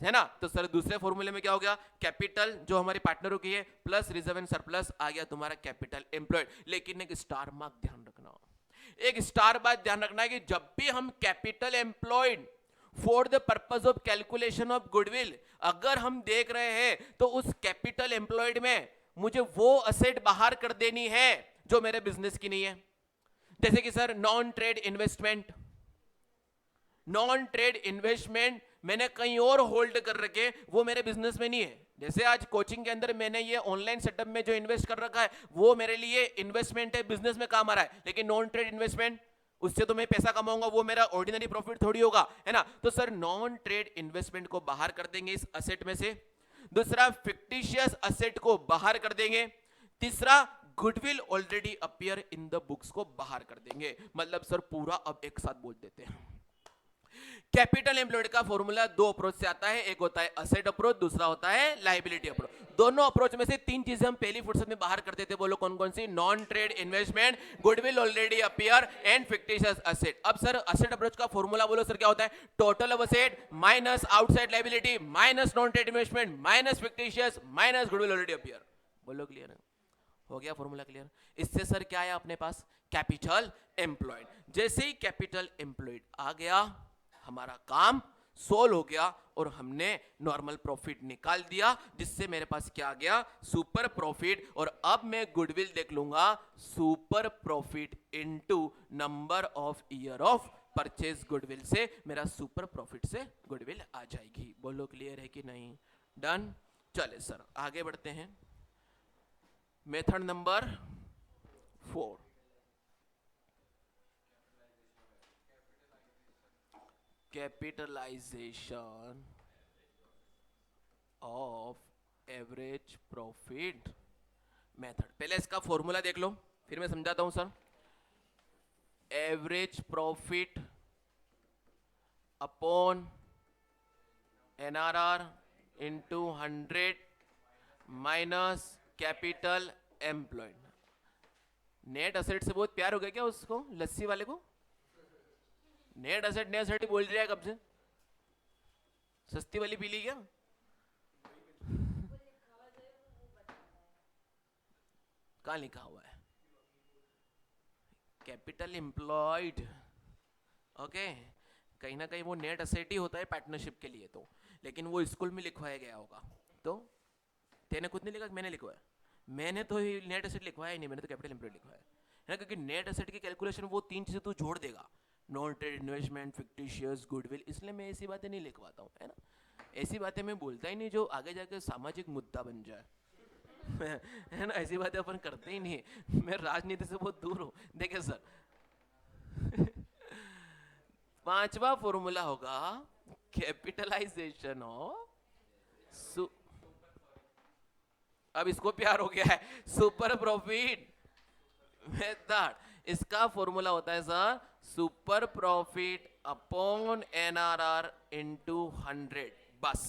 है ना। तो सर दूसरे फॉर्मूले में क्या हो गया, कैपिटल जो हमारे पार्टनरों की है प्लस रिजर्व एंड सरप्लस आ गया तुम्हारा कैपिटल एम्प्लॉयड। लेकिन एक स्टार मार्क ध्यान रखना, एक स्टार बात ध्यान रखना है कि जब भी हम capital employed for the purpose of calculation of goodwill अगर हम देख रहे हैं, तो उस कैपिटल एम्प्लॉयड में मुझे वो असेट बाहर कर देनी है जो मेरे बिजनेस की नहीं है। जैसे कि sir non trade investment, non trade investment मैंने कहीं और होल्ड कर रखे, वो मेरे बिजनेस में नहीं है। जैसे आज कोचिंग के अंदर मैंने ये ऑनलाइन सेटअप में जो इन्वेस्ट कर रखा है वो मेरे लिए इन्वेस्टमेंट है, बिजनेस में काम आ रहा है। लेकिन नॉन ट्रेड इन्वेस्टमेंट, उससे तो मैं पैसा कमाऊंगा, वो मेरा ऑर्डिनरी प्रॉफिट थोड़ी होगा, है ना। तो सर नॉन ट्रेड इन्वेस्टमेंट को बाहर कर देंगे इस असेट में से। दूसरा फिक्टिशियस असेट को बाहर कर देंगे। तीसरा goodwill already appear in the books को बाहर कर देंगे। मतलब सर पूरा अब एक साथ बोल देते हैं। कैपिटल एम्प्लॉयड का फॉर्मूला दो अप्रोच से आता है, एक होता है असेट अप्रोच, दूसरा होता है लाइबिलिटी अप्रोच। दोनों अप्रोच में से तीन चीजें हम पहली फुर्सत में बाहर करते थे, बोलो कौन कौन सी, non trade investment, goodwill already appear and fictitious asset. अब सर असेट अप्रोच का फॉर्मूला बोलो सर क्या होता है, total of asset minus outside liability minus non trade investment minus fictitious minus goodwill already appear. बोलो क्लियर है, हो गया फॉर्मूला क्लियर। इससे सर क्या है अपने पास, कैपिटल एम्प्लॉयड। जैसे ही कैपिटल एम्प्लॉयड आ गया हमारा काम सोल्व हो गया और हमने नॉर्मल प्रॉफिट निकाल दिया, जिससे मेरे पास क्या आ गया, सुपर प्रॉफिट। और अब मैं गुडविल देख लूंगा, super profit into number of year of purchase goodwill से मेरा सुपर प्रॉफिट से गुडविल आ जाएगी। बोलो क्लियर है कि नहीं, डन। चले सर आगे बढ़ते हैं। Method number 4, capitalisation of average profit method. पहले इसका फॉर्मूला देख लो फिर मैं समझाता हूं sir. Average profit upon NRR into 100 minus capital employed. Net asset से बहुत प्यार हो गया क्या उसको, लस्सी वाले को? नेट असेट ही बोल रहा है कब से, सस्ती वाली पी ली क्या? कहां लिखा हुआ है कैपिटल एम्प्लॉयड? ओके, कहीं ना कहीं वो नेट असेट ही होता है पार्टनरशिप के लिए, तो लेकिन वो स्कूल में लिखवाया गया होगा। तो तेने खुद नहीं लिखा, मैंने लिखवाया? मैंने तो नेट असेट लिखवाया ही नहीं, मैंने तो कैपिटल एम्प्लॉयड लिखवाया है ना, क्योंकि नेट असेट की कैलकुलेशन वो तीन चीजें तू जोड़ देगा, non trade investment, fictitious, goodwill, इसलिए मैं ऐसी बातें नहीं लिखवाता हूँ, है ना। ऐसी बातें मैं बोलता ही नहीं जो आगे जाके सामाजिक मुद्दा बन जाए है ना, ऐसी बातें अपन करते ही नहीं। मैं राजनीति से बहुत दूर हूँ। देखिए सर पांचवा फॉर्मूला होगा कैपिटलाइजेशन ऑफ, अब इसको प्यार हो गया है, सुपर प्रॉफिट मेथड। इसका फॉर्मूला होता है sir super profit upon NRR into 100। बस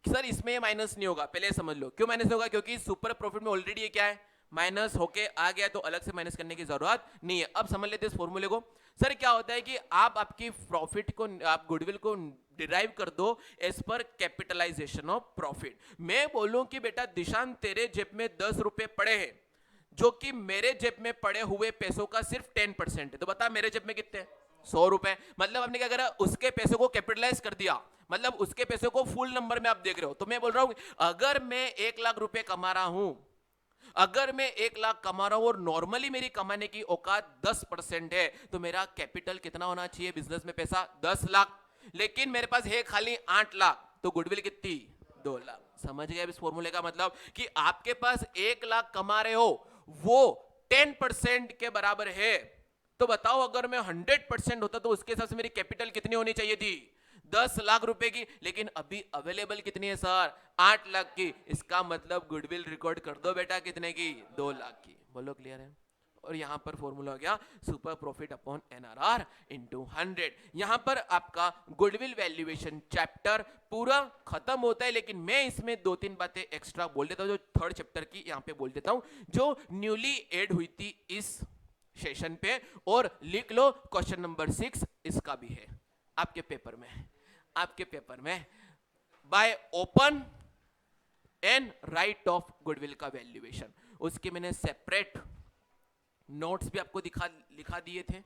सर इसमें ये माइनस नहीं होगा, पहले समझ लो क्यों माइनस होगा, क्योंकि सुपर प्रॉफिट में ऑलरेडी ये क्या है माइनस होके आ गया, तो अलग से माइनस करने की जरूरत नहीं है। अब समझ लेते हैं इस फॉर्मूले को। सर क्या होता है कि आप आपकी प्रॉफिट को, आप गुडविल को डिराइव कर दो as per capitalisation of profit. मैं बोलूं कि बेटा दिशांत तेरे जेब में 10 रुपए पड़े हैं, जो कि मेरे जेब में पड़े हुए पैसों का सिर्फ 10% है, तो बता मेरे जेब में कितने 100 रुपए। मतलब आपने क्या करा, उसके पैसों को कैपिटलाइज कर दिया, मतलब उसके पैसों को फुल नंबर में आप देख रहे हो। तो मैं बोल रहा हूं अगर मैं 1 लाख रुपए कमा रहा हूं, अगर मैं 1 लाख कमा रहा हूं और नॉर्मली मेरी कमाने की औकात 10% है, तो मेरा कैपिटल कितना होना चाहिए बिजनेस में, पैसा 10 लाख। लेकिन मेरे पास है खाली 8 लाख, तो गुडविल कितनी 2 लाख। समझ गए इस फॉर्मूले का मतलब कि आपके पास 1 लाख कमा रहे हो, वो 10% के बराबर है। तो बताओ अगर मैं 100% होता तो उसके हिसाब से मेरी कैपिटल कितनी होनी चाहिए थी 10 लाख रुपए की। लेकिन अभी अवेलेबल कितनी है सर 8 लाख की। इसका मतलब गुडविल रिकॉर्ड कर दो बेटा कितने की 2 लाख की। बोलो क्लियर है। और यहां पर फॉर्मूला हो गया super profit upon NRR into 100। यहां पर आपका गुडविल वैल्यूएशन चैप्टर पूरा खत्म होता है, लेकिन मैं इसमें 2-3 बातें एक्स्ट्रा बोल देता हूं जो थर्ड चैप्टर की यहां पे बोल देता हूं, जो न्यूली एड हुई थी इस सेशन पे। और लिख लो क्वेश्चन नंबर 6 इसका भी है आपके पेपर में, आपके पेपर में bye open and write of goodwill का वैल्यूएशन। उसके मैंने सेपरेट नोट्स भी आपको लिखा दिए थे,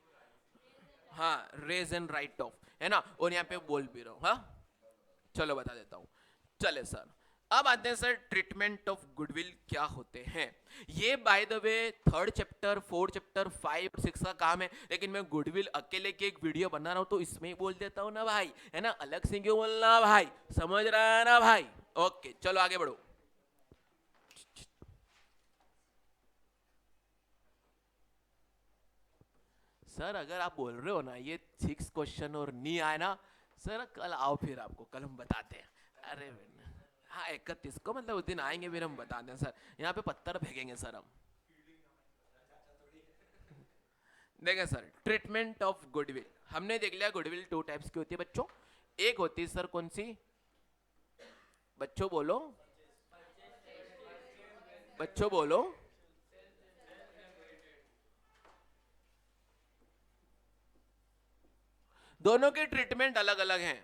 हाँ रेज एंड राइट ऑफ है ना, और यहाँ पे बोल भी रहा हूं। हाँ चलो बता देता हूं। चले सर अब आते हैं सर ट्रीटमेंट ऑफ गुडविल क्या होते हैं। ये by the way third chapter, fourth chapter, 5 और 6 का काम है, लेकिन मैं गुडविल अकेले की एक वीडियो बना रहा हूं तो इसमें ही बोल देता हूं ना भाई, है ना, अलग से क्यों बोलना भाई, समझ रहा है ना भाई। ओके चलो आगे बढ़ो। सर अगर आप बोल रहे हो ना ये 6 क्वेश्चन और नहीं आए ना सर, कल आओ फिर आपको कल हम बताते हैं। अरे हाँ 31 को मतलब उस दिन आएंगे फिर हम बताते हैं सर, यहाँ पे पत्थर फेंकेंगे सर हम। देखें सर ट्रीटमेंट ऑफ गुडविल हमने देख लिया, गुडविल 2 टाइप्स की होती है बच्चों। एक होती है सर कौन सी, बच्चों बोलो, बच्चों बोलो, दोनों के ट्रीटमेंट अलग अलग हैं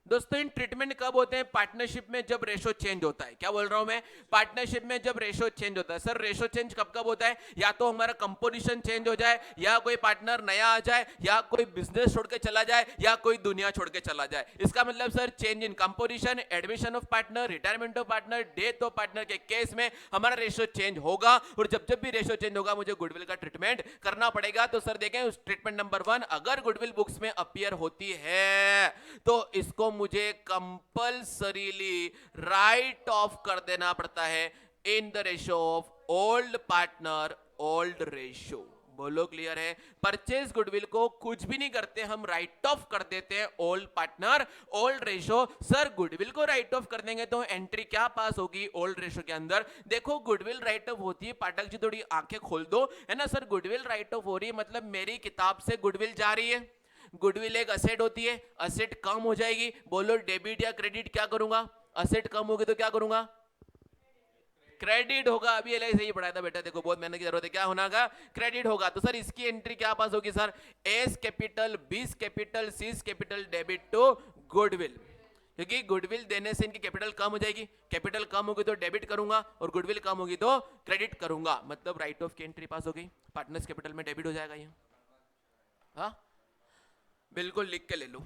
दोस्तों। इन ट्रीटमेंट कब होते हैं, पार्टनरशिप में जब रेशो चेंज होता है। क्या बोल रहा हूं मैं, पार्टनरशिप में जब रेशो चेंज होता है। सर रेशो चेंज कब कब होता है, या तो हमारा कंपोजिशन चेंज हो जाए, या कोई पार्टनर नया आ जाए, या कोई बिजनेस छोड़ के चला जाए, या कोई दुनिया छोड़ के चला जाए। इसका मतलब sir change in composition, admission of partner, retirement of partner, death of partner के केस में हमारा रेशो चेंज होगा। और जब जब भी रेशो चेंज होगा मुझे गुडविल का ट्रीटमेंट करना पड़ेगा। तो सर देखें उस ट्रीटमेंट नंबर 1, अगर गुडविल बुक्स में अपीयर होती है तो इसको मुझे कंपल्सरीली राइट ऑफ कर देना पड़ता है in the ratio of old partner old ratio. बोलो क्लियर है। परचेज गुडविल को कुछ भी नहीं करते, हम राइट ऑफ कर देते हैं old partner old ratio. Sir goodwill को राइट ऑफ कर देंगे तो एंट्री क्या पास होगी ओल्ड रेशो के अंदर। देखो गुडविल राइट ऑफ होती है, पाठक जी थोड़ी आंखें खोल दो, है ना सर, गुडविल राइट ऑफ हो रही है मतलब मेरी किताब से गुडविल जा रही है। गुडविल एक असेट होती है, असेट कम हो जाएगी, बोलो डेबिट या क्रेडिट, क्या करूंगा, असेट कम होगी तो क्या करूंगा, क्रेडिट होगा। अभी एलआई से ही पढ़ाया था बेटा, देखो बहुत मेहनत की जरूरत है, क्या होना का क्रेडिट होगा। तो सर इसकी एंट्री क्या पास होगी sir, A's capital, B's capital, C's capital debit to goodwill. क्योंकि गुडविल देने से इनकी कैपिटल कम हो जाएगी, कैपिटल कम होगी तो डेबिट करूंगा और गुडविल कम होगी तो क्रेडिट करूंगा, मतलब राइट ऑफ की एंट्री पास हो गई, पार्टनर्स कैपिटल में डेबिट हो जाएगा ये। हाँ बिल्कुल लिख के ले लो,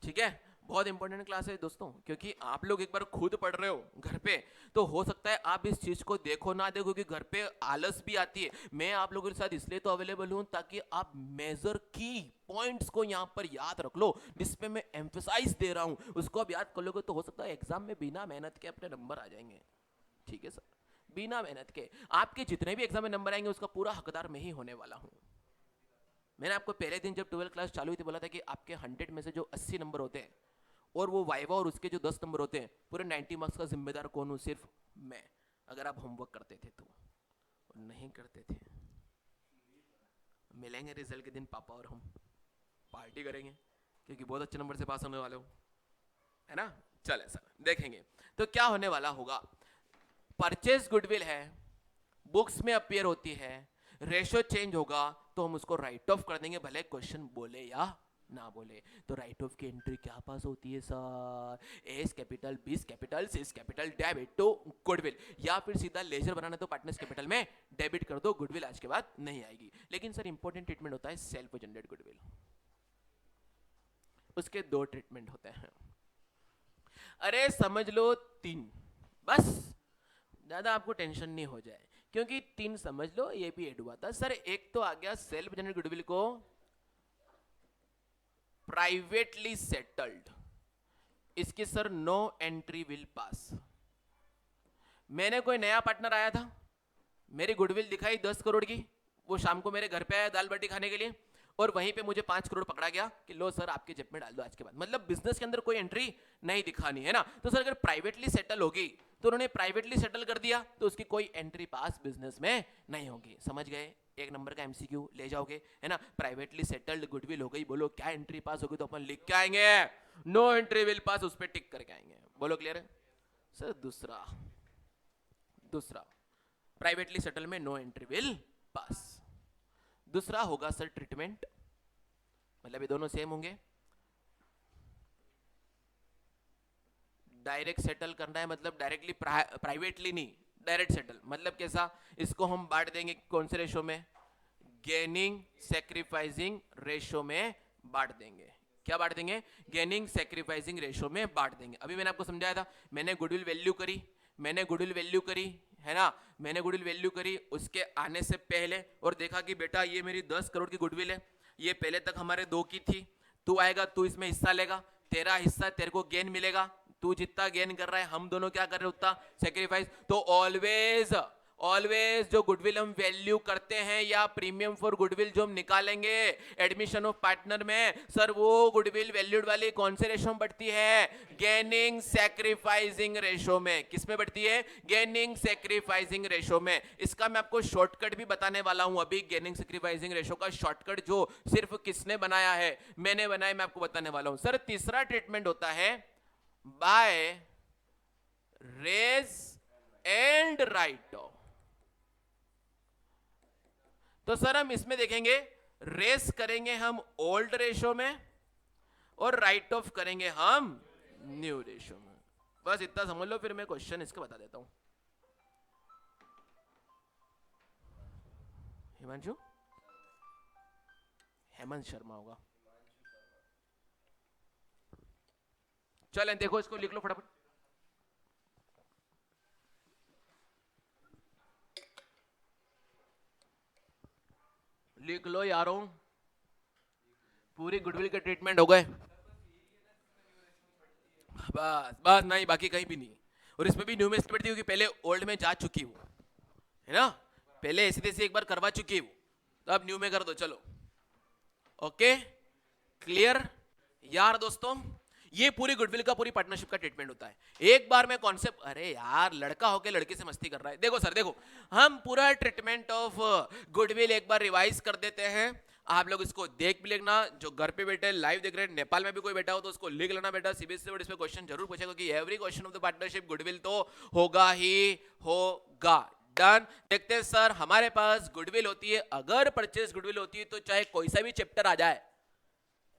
ठीक है। बहुत इंपॉर्टेंट क्लास है दोस्तों, क्योंकि आप लोग एक बार खुद पढ़ रहे हो घर पे, तो हो सकता है आप इस चीज को देखो ना देखो, कि घर पे आलस भी आती है। मैं आप लोगों के साथ इसलिए तो अवेलेबल हूं ताकि आप मेजर की पॉइंट्स को यहां पर याद रख लो, जिसपे मैं एम्फेसाइज दे रहा हूं उसको आप याद कर लोगे तो हो सकता है एग्जाम में बिना मेहनत के अपने नंबर आ जाएंगे। ठीक है सर, बिना मेहनत के आपके जितने भी एग्जाम में नंबर आएंगे उसका पूरा हकदार मैं ही होने वाला हूं। मैंने आपको पहले दिन जब 12th क्लास चालू हुई थी बोला था कि आपके 100 में से जो 80 नंबर होते हैं और वो वाइवा और उसके जो 10 नंबर होते हैं, पूरे 90 मार्क्स का जिम्मेदार कौन हूँ, सिर्फ मैं। अगर आप होमवर्क करते थे तो, और नहीं करते थे, मिलेंगे रिजल्ट के दिन पापा और हम पार्टी करेंगे, क्योंकि बहुत अच्छे नंबर से पास होने वाले हो, है ना। चले सर देखेंगे तो क्या होने वाला होगा। परचेज गुडविल है, बुक्स में अपीयर होती है, रेशो चेंज होगा तो हम उसको राइट ऑफ कर देंगे, भले क्वेश्चन बोले या ना बोले। तो राइट ऑफ की एंट्री क्या पास होती है sir? A's capital, B's capital, C's capital, debit to goodwill, या फिर सीधा लेजर बनाना तो पार्टनर्स कैपिटल में डेबिट कर दो, गुडविल आज के बाद नहीं आएगी। लेकिन सर इंपॉर्टेंट ट्रीटमेंट होता है सेल्फ जनरेट गुडविल, उसके दो ट्रीटमेंट होते हैं। अरे समझ लो तीन, बस ज्यादा आपको टेंशन नहीं हो जाए, क्योंकि तीन समझ लो ये भी ऐड हुआ था सर। एक तो आ गया सेल्फ जनरेट गुडविल को प्राइवेटली सेटल्ड, इसकी sir no entry will pass. मैंने कोई नया पार्टनर आया था, मेरी गुडविल दिखाई 10 करोड़ की, वो शाम को मेरे घर पे आया दाल बाटी खाने के लिए, और वहीं पे मुझे 5 करोड़ पकड़ा गया कि लो सर आपके जेब में डाल दो आज के बाद। मतलब बिजनेस के अंदर कोई एंट्री नहीं दिखानी है ना। तो सर अगर प्राइवेटली सेटल होगी तो उन्होंने प्राइवेटली सेटल कर दिया तो उसकी कोई एंट्री पास बिजनेस में नहीं होगी। समझ गए? एक नंबर का एमसीक्यू ले जाओगे है ना। प्राइवेटली सेटल्ड गुडविल हो गई, बोलो क्या एंट्री पास होगी? तो अपन लिख के आएंगे नो एंट्री विल पास, उस पर टिक करके आएंगे। बोलो क्लियर है सर? दूसरा प्राइवेटली सेटल में नो एंट्री विल पास। दूसरा होगा सर ट्रीटमेंट, मतलब ये दोनों सेम होंगे। डायरेक्ट सेटल करना है, मतलब डायरेक्टली प्राइवेटली नहीं, डायरेक्ट सेटल मतलब कैसा? इसको हम बांट देंगे कौन से रेशो में? गेनिंग सैक्रिफाइसिंग रेशो में बांट देंगे। क्या बांट देंगे? गेनिंग सैक्रिफाइसिंग रेशो में बांट देंगे। अभी मैंने आपको समझाया था, मैंने गुडविल वैल्यू करी है ना, मैंने गुडविल वैल्यू करी उसके आने से पहले, और देखा कि बेटा ये मेरी 10 करोड़ की गुडविल है, ये पहले तक हमारे 2 की थी, तू आएगा तू इसमें हिस्सा लेगा, तेरा हिस्सा तेरे को गेन मिलेगा, तू जितना गेन कर रहा है हम दोनों क्या कर रहे हैं उतना सेक्रीफाइस। तो ऑलवेज जो गुडविल हम वैल्यू करते हैं या प्रीमियम फॉर गुडविल जो हम निकालेंगे एडमिशन ऑफ पार्टनर में, सर वो गुडविल वैल्यूड वाली कौन से रेशो में बढ़ती है? गेनिंग सैक्रिफाइसिंग रेशो में। किस में बढ़ती है? गेनिंग सैक्रिफाइसिंग रेशो में। इसका मैं आपको शॉर्टकट भी बताने वाला हूं अभी। गेनिंग सैक्रिफाइसिंग रेशो का शॉर्टकट जो सिर्फ किसने बनाया है? मैंने बनाया, मैं आपको बताने वाला हूं। सर तीसरा ट्रीटमेंट होता है by raise and write off. तो सर हम इसमें देखेंगे रेस करेंगे हम ओल्ड रेशो में और राइट ऑफ करेंगे हम न्यू रेशो में। बस इतना समझ लो, फिर मैं क्वेश्चन इसका बता देता हूं। हिमांशु, हेमंत शर्मा होगा। चलें देखो, इसको लिख लो फटाफट। लिख लो यारों, पूरी गुडविल के ट्रीटमेंट हो गए। बस नहीं, बाकी कहीं भी नहीं। और इसमें भी न्यू में इसलिए होगी, पहले ओल्ड में जा चुकी हूं है ना, पहले ऐसी तैसी एक बार करवा चुकी हूं, तो अब न्यू में कर दो। चलो ओके, क्लियर यार दोस्तों? ये पूरी गुडविल का, पूरी पार्टनरशिप का ट्रीटमेंट होता है। एक बार में कॉन्सेप्ट, अरे यार लड़का होके लड़की से मस्ती कर रहा है। देखो सर, देखो हम पूरा ट्रीटमेंट ऑफ गुडविल एक बार रिवाइज कर देते हैं। आप लोग इसको देख भी लेना, जो घर पे बैठे लाइव देख रहे हैं, नेपाल में भी कोई बैठा हो तो उसको लिख लेना बेटा। सीबीएसई बोर्ड इसमें क्वेश्चन जरूर पूछेगा कि every question of the partnership goodwill तो होगा ही होगा। डन। देखते हैं सर, हमारे पास गुडविल होती है, अगर परचेज गुडविल होती है तो चाहे कोई सा भी चैप्टर आ जाए,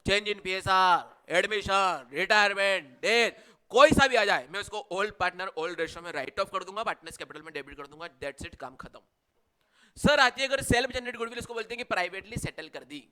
change in PSR, admission, retirement, death, कोई सा भी आ जाए, मैं उसको ओल्ड पार्टनर ओल्ड रेशो में राइट ऑफ कर दूंगा, पार्टनर्स कैपिटल में डेबिट कर दूंगा। दैट्स इट, काम खत्म। सर आती है अगर सेल्फ जनरेट गुडविल, इसको बोलते हैं कि प्राइवेटली सेटल कर दी,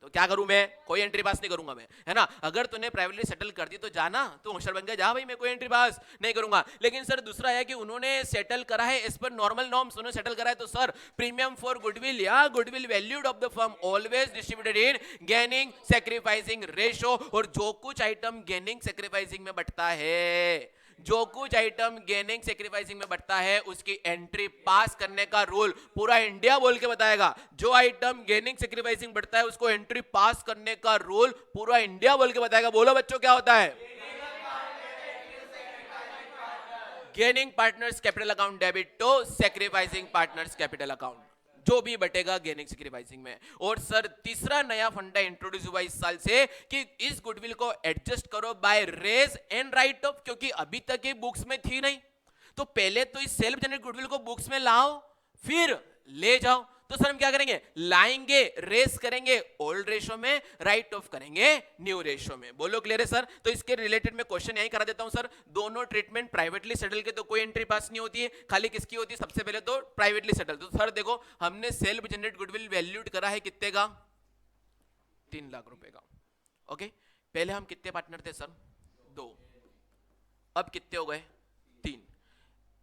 तो क्या करूं मैं? कोई एंट्री पास नहीं करूंगा मैं, है ना। अगर तूने प्राइवेटली सेटल कर दी तो जाना, तू होशियार बन गया, जा भाई मैं कोई एंट्री पास नहीं करूंगा। लेकिन सर दूसरा है कि उन्होंने सेटल करा है एज पर नॉर्मल नॉर्म्स, उन्होंने सेटल करा है, तो सर प्रीमियम फॉर गुडविल या goodwill valued of the firm always distributed in gaining sacrificing ratio. और जो कुछ आइटम गेनिंग सैक्रिफाइसिंग में बढ़ता है, जो कुछ आइटम गेनिंग सैक्रिफाइसिंग में बढ़ता है, उसकी एंट्री पास करने का रूल पूरा इंडिया बोल के बताएगा। जो आइटम गेनिंग सैक्रिफाइसिंग बढ़ता है उसको एंट्री पास करने का रूल पूरा इंडिया बोल के बताएगा। बोलो बच्चों क्या होता है? Gaining partners capital account debit to sacrificing partners capital account. जो भी बटेगा गेनिंग सेक्रीफाइसिंग में। और सर तीसरा नया फंडा इंट्रोड्यूस हुआ इस साल से कि इस गुडविल को एडजस्ट करो by raise and write off, क्योंकि अभी तक ये बुक्स में थी नहीं, तो पहले तो इस सेल्फ जनरेट गुडविल को बुक्स में लाओ फिर ले जाओ। तो सर हम क्या करेंगे, लाएंगे, रेस करेंगे ओल्ड रेशो में, राइट ऑफ करेंगे न्यू रेशो में। बोलो क्लियर है सर? तो इसके रिलेटेड में क्वेश्चन यही करा देता हूं सर। दोनों ट्रीटमेंट प्राइवेटली सेटल के तो कोई एंट्री पास नहीं होती है, खाली किसकी होती है, सबसे पहले तो प्राइवेटली सेटल। तो सर देखो हमने सेल्फ जनरेट गुडविल वैल्यूड करा है कितने का, 3 लाख रुपए का। ओके, पहले हम कितने पार्टनर थे सर, 2, अब कितने हो गए, 3।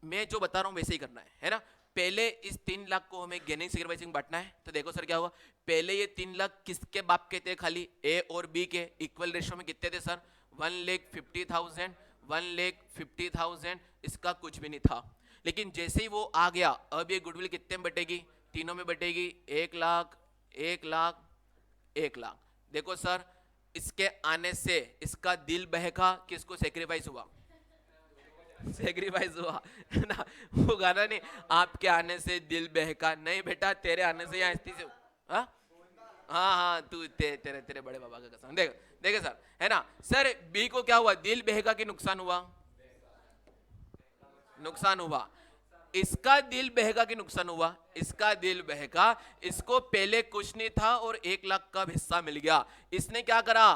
मैं जो बता रहा हूं वैसे ही करना है ना। पहले इस 3 लाख को हमें गेनिंग सेक्रीफाइसिंग बांटना है। तो देखो सर क्या हुआ, पहले ये 3 लाख किसके बाप के थे, खाली ए और बी के। इक्वल रेशो में कितने थे सर, 1,50,000, 1,50,000, इसका कुछ भी नहीं था। लेकिन जैसे ही वो आ गया, अब ये गुडविल कितने में बटेगी, तीनों में बटेगी, 1 लाख, 1 लाख, 1 लाख। देखो सर इसके आने से इसका दिल बहका, किसको सेक्रीफाइस हुआ, सेक्रीफाइस हुआ ना। वो गाना नहीं, आपके आने से दिल बहका, नहीं बेटा तेरे आने से यहाँ स्थिति से। हाँ हाँ तू तेरे बड़े बाबा का कसम। देखे सर, है ना सर। बी को क्या हुआ, दिल बहका कि नुकसान हुआ, नुकसान हुआ। इसका दिल बहका कि नुकसान हुआ, इसका दिल बहका। इसको पहले कुछ नहीं था और 1 लाख का हिस्सा मिल गया। इसने क्या करा,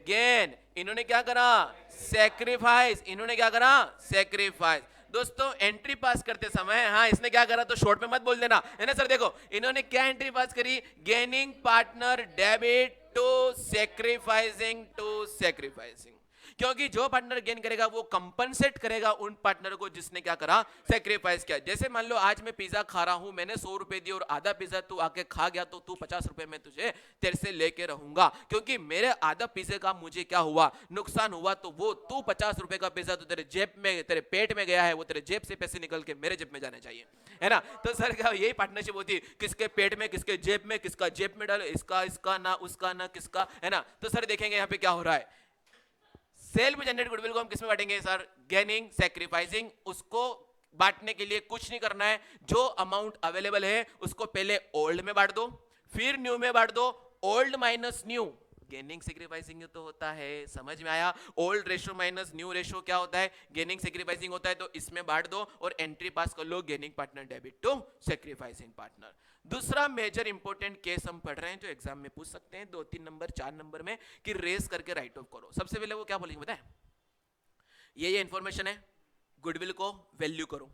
गेन। इन्होंने क्या करा, सेक्रीफाइस। इन्होंने क्या करा, सेक्रीफाइस। दोस्तों एंट्री पास करते समय, हाँ इसने क्या करा तो शॉर्ट में मत बोल देना, है ना सर। देखो इन्होंने क्या एंट्री पास करी, gaining partner debit to sacrificing to sacrificing. क्योंकि जो पार्टनर गेन करेगा वो कंपनसेट करेगा उन पार्टनर को जिसने क्या करा, सेक्रीफाइस किया। जैसे मान लो आज मैं पिज्जा खा रहा हूं, मैंने 100 रुपए दिए और आधा पिज्जा तू आके खा गया, तो तू 50 रुपए में तुझे तेरे से लेके रहूंगा, क्योंकि मेरे आधा पिज्जे का मुझे क्या हुआ, नुकसान हुआ। तो वो तू 50 रुपए का पिज्जा तो तेरे जेब में, तेरे पेट में गया है, वो तेरे जेब से पैसे निकल के मेरे जेब में जाने चाहिए, है ना। तो सर क्या यही पार्टनरशिप होती है, किसके पेट में, किसके जेब में, किसका जेब में डालो, इसका ना उसका ना किसका, है ना। तो सर देखेंगे यहाँ पे क्या हो रहा है, सेल्फ जनरेट गुडविल को हम किसमें बांटेंगे सर, गेनिंग सेक्रीफाइसिंग। उसको बांटने के लिए कुछ नहीं करना है, जो अमाउंट अवेलेबल है उसको पहले ओल्ड में बांट दो, फिर न्यू में बांट दो। Old minus new gaining sacrificing तो होता है, समझ में आया। Old ratio minus new ratio क्या होता है, गेनिंग सेक्रीफाइसिंग होता है। तो इसमें बांट दो और एंट्री पास कर लो, gaining partner debit to sacrificing partner. दूसरा मेजर इंपॉर्टेंट केस हम पढ़ रहे हैं जो एग्जाम में पूछ सकते हैं 2, 3 नंबर, 4 नंबर में, कि रेस करके राइट ऑफ करो। सबसे पहले वो क्या बोलेंगे बताए, ये इंफॉर्मेशन है, गुडविल को वैल्यू करो।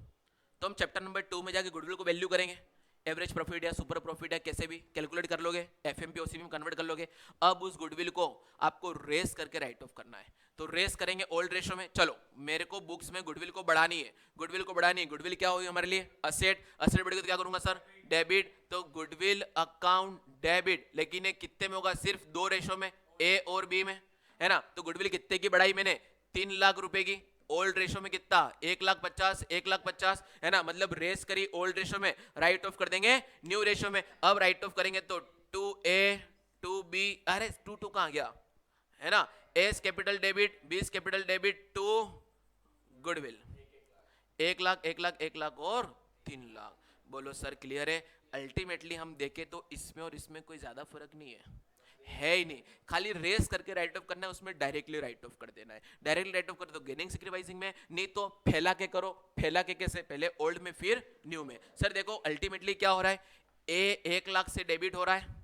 तो हम चैप्टर नंबर 2 में जाके गुडविल को वैल्यू करेंगे, एवरेज प्रॉफिट या सुपर प्रॉफिट है कैसे भी कैलकुलेट कर लोगे, एफएमपी ओसीपी में कन्वर्ट कर लोगे। अब उस गुडविल को आपको रेस करके राइट ऑफ करना है। तो रेस करेंगे ओल्ड रेशो में। चलो मेरे को बुक्स में गुडविल को बढ़ानी है, गुडविल को बढ़ानी है। गुडविल क्या होगी हमारे लिए, असेट। असेट बढ़ेगी तो क्या करूंगा सर, डेबिट। तो गुडविल अकाउंट डेबिट, लेकिन ये कितने में होगा, सिर्फ 2 रेशो में, ए और बी में, है ना। तो गुडविल कितने की बढ़ाई मैंने, 3 लाख रुपए की। ओल्ड रेशो में कितना, 1,50,000, 1,50,000, है ना। मतलब रेस करी ओल्ड रेशो में, राइट ऑफ कर देंगे न्यू रेशो में। अब राइट ऑफ करेंगे तो 2A 2B, अरे 2 कहां गया, है ना। A's capital debit, B capital debit to goodwill, 1 lakh 1 lakh 1 lakh और 3 लाख। बोलो सर क्लियर है। अल्टीमेटली हम देखें तो इसमें और इसमें कोई ज्यादा फर्क नहीं है ही नहीं, खाली रेस करके राइट ऑफ करना है, उसमें डायरेक्टली राइट ऑफ कर देना है। डायरेक्टली राइट ऑफ कर दो गेनिंग सेक्रीफाइसिंग में, नहीं तो फैला के करो। फैला के कैसे, पहले ओल्ड में फिर न्यू में। सर देखो अल्टीमेटली क्या हो रहा है, ए 1 लाख से डेबिट हो रहा है,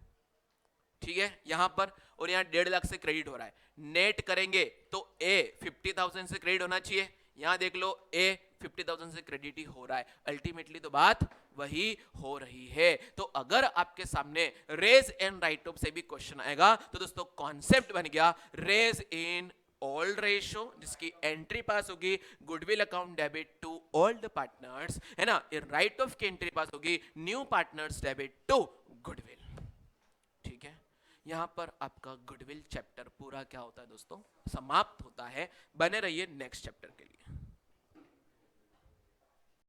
ठीक है यहां पर, और यहां 1.5 लाख से क्रेडिट हो रहा है। नेट करेंगे तो ए 50,000 से क्रेडिट होना चाहिए, यहां देख लो ए 50,000 से क्रेडिट ही हो रहा है। अल्टीमेटली तो बात वही हो रही है। तो अगर आपके सामने रेज एंड राइट ऑफ से भी क्वेश्चन आएगा तो दोस्तों कॉन्सेप्ट बन गया रेज इन ओल्ड रेशो, जिसकी एंट्री पास होगी goodwill account debit to old partners, है ना। राइट ऑफ की एंट्री पास होगी new partners debit to goodwill, ठीक है। यहां पर आपका गुडविल चैप्टर पूरा क्या होता है दोस्तों, समाप्त होता है। बने रहिए नेक्स्ट चैप्टर के लिए।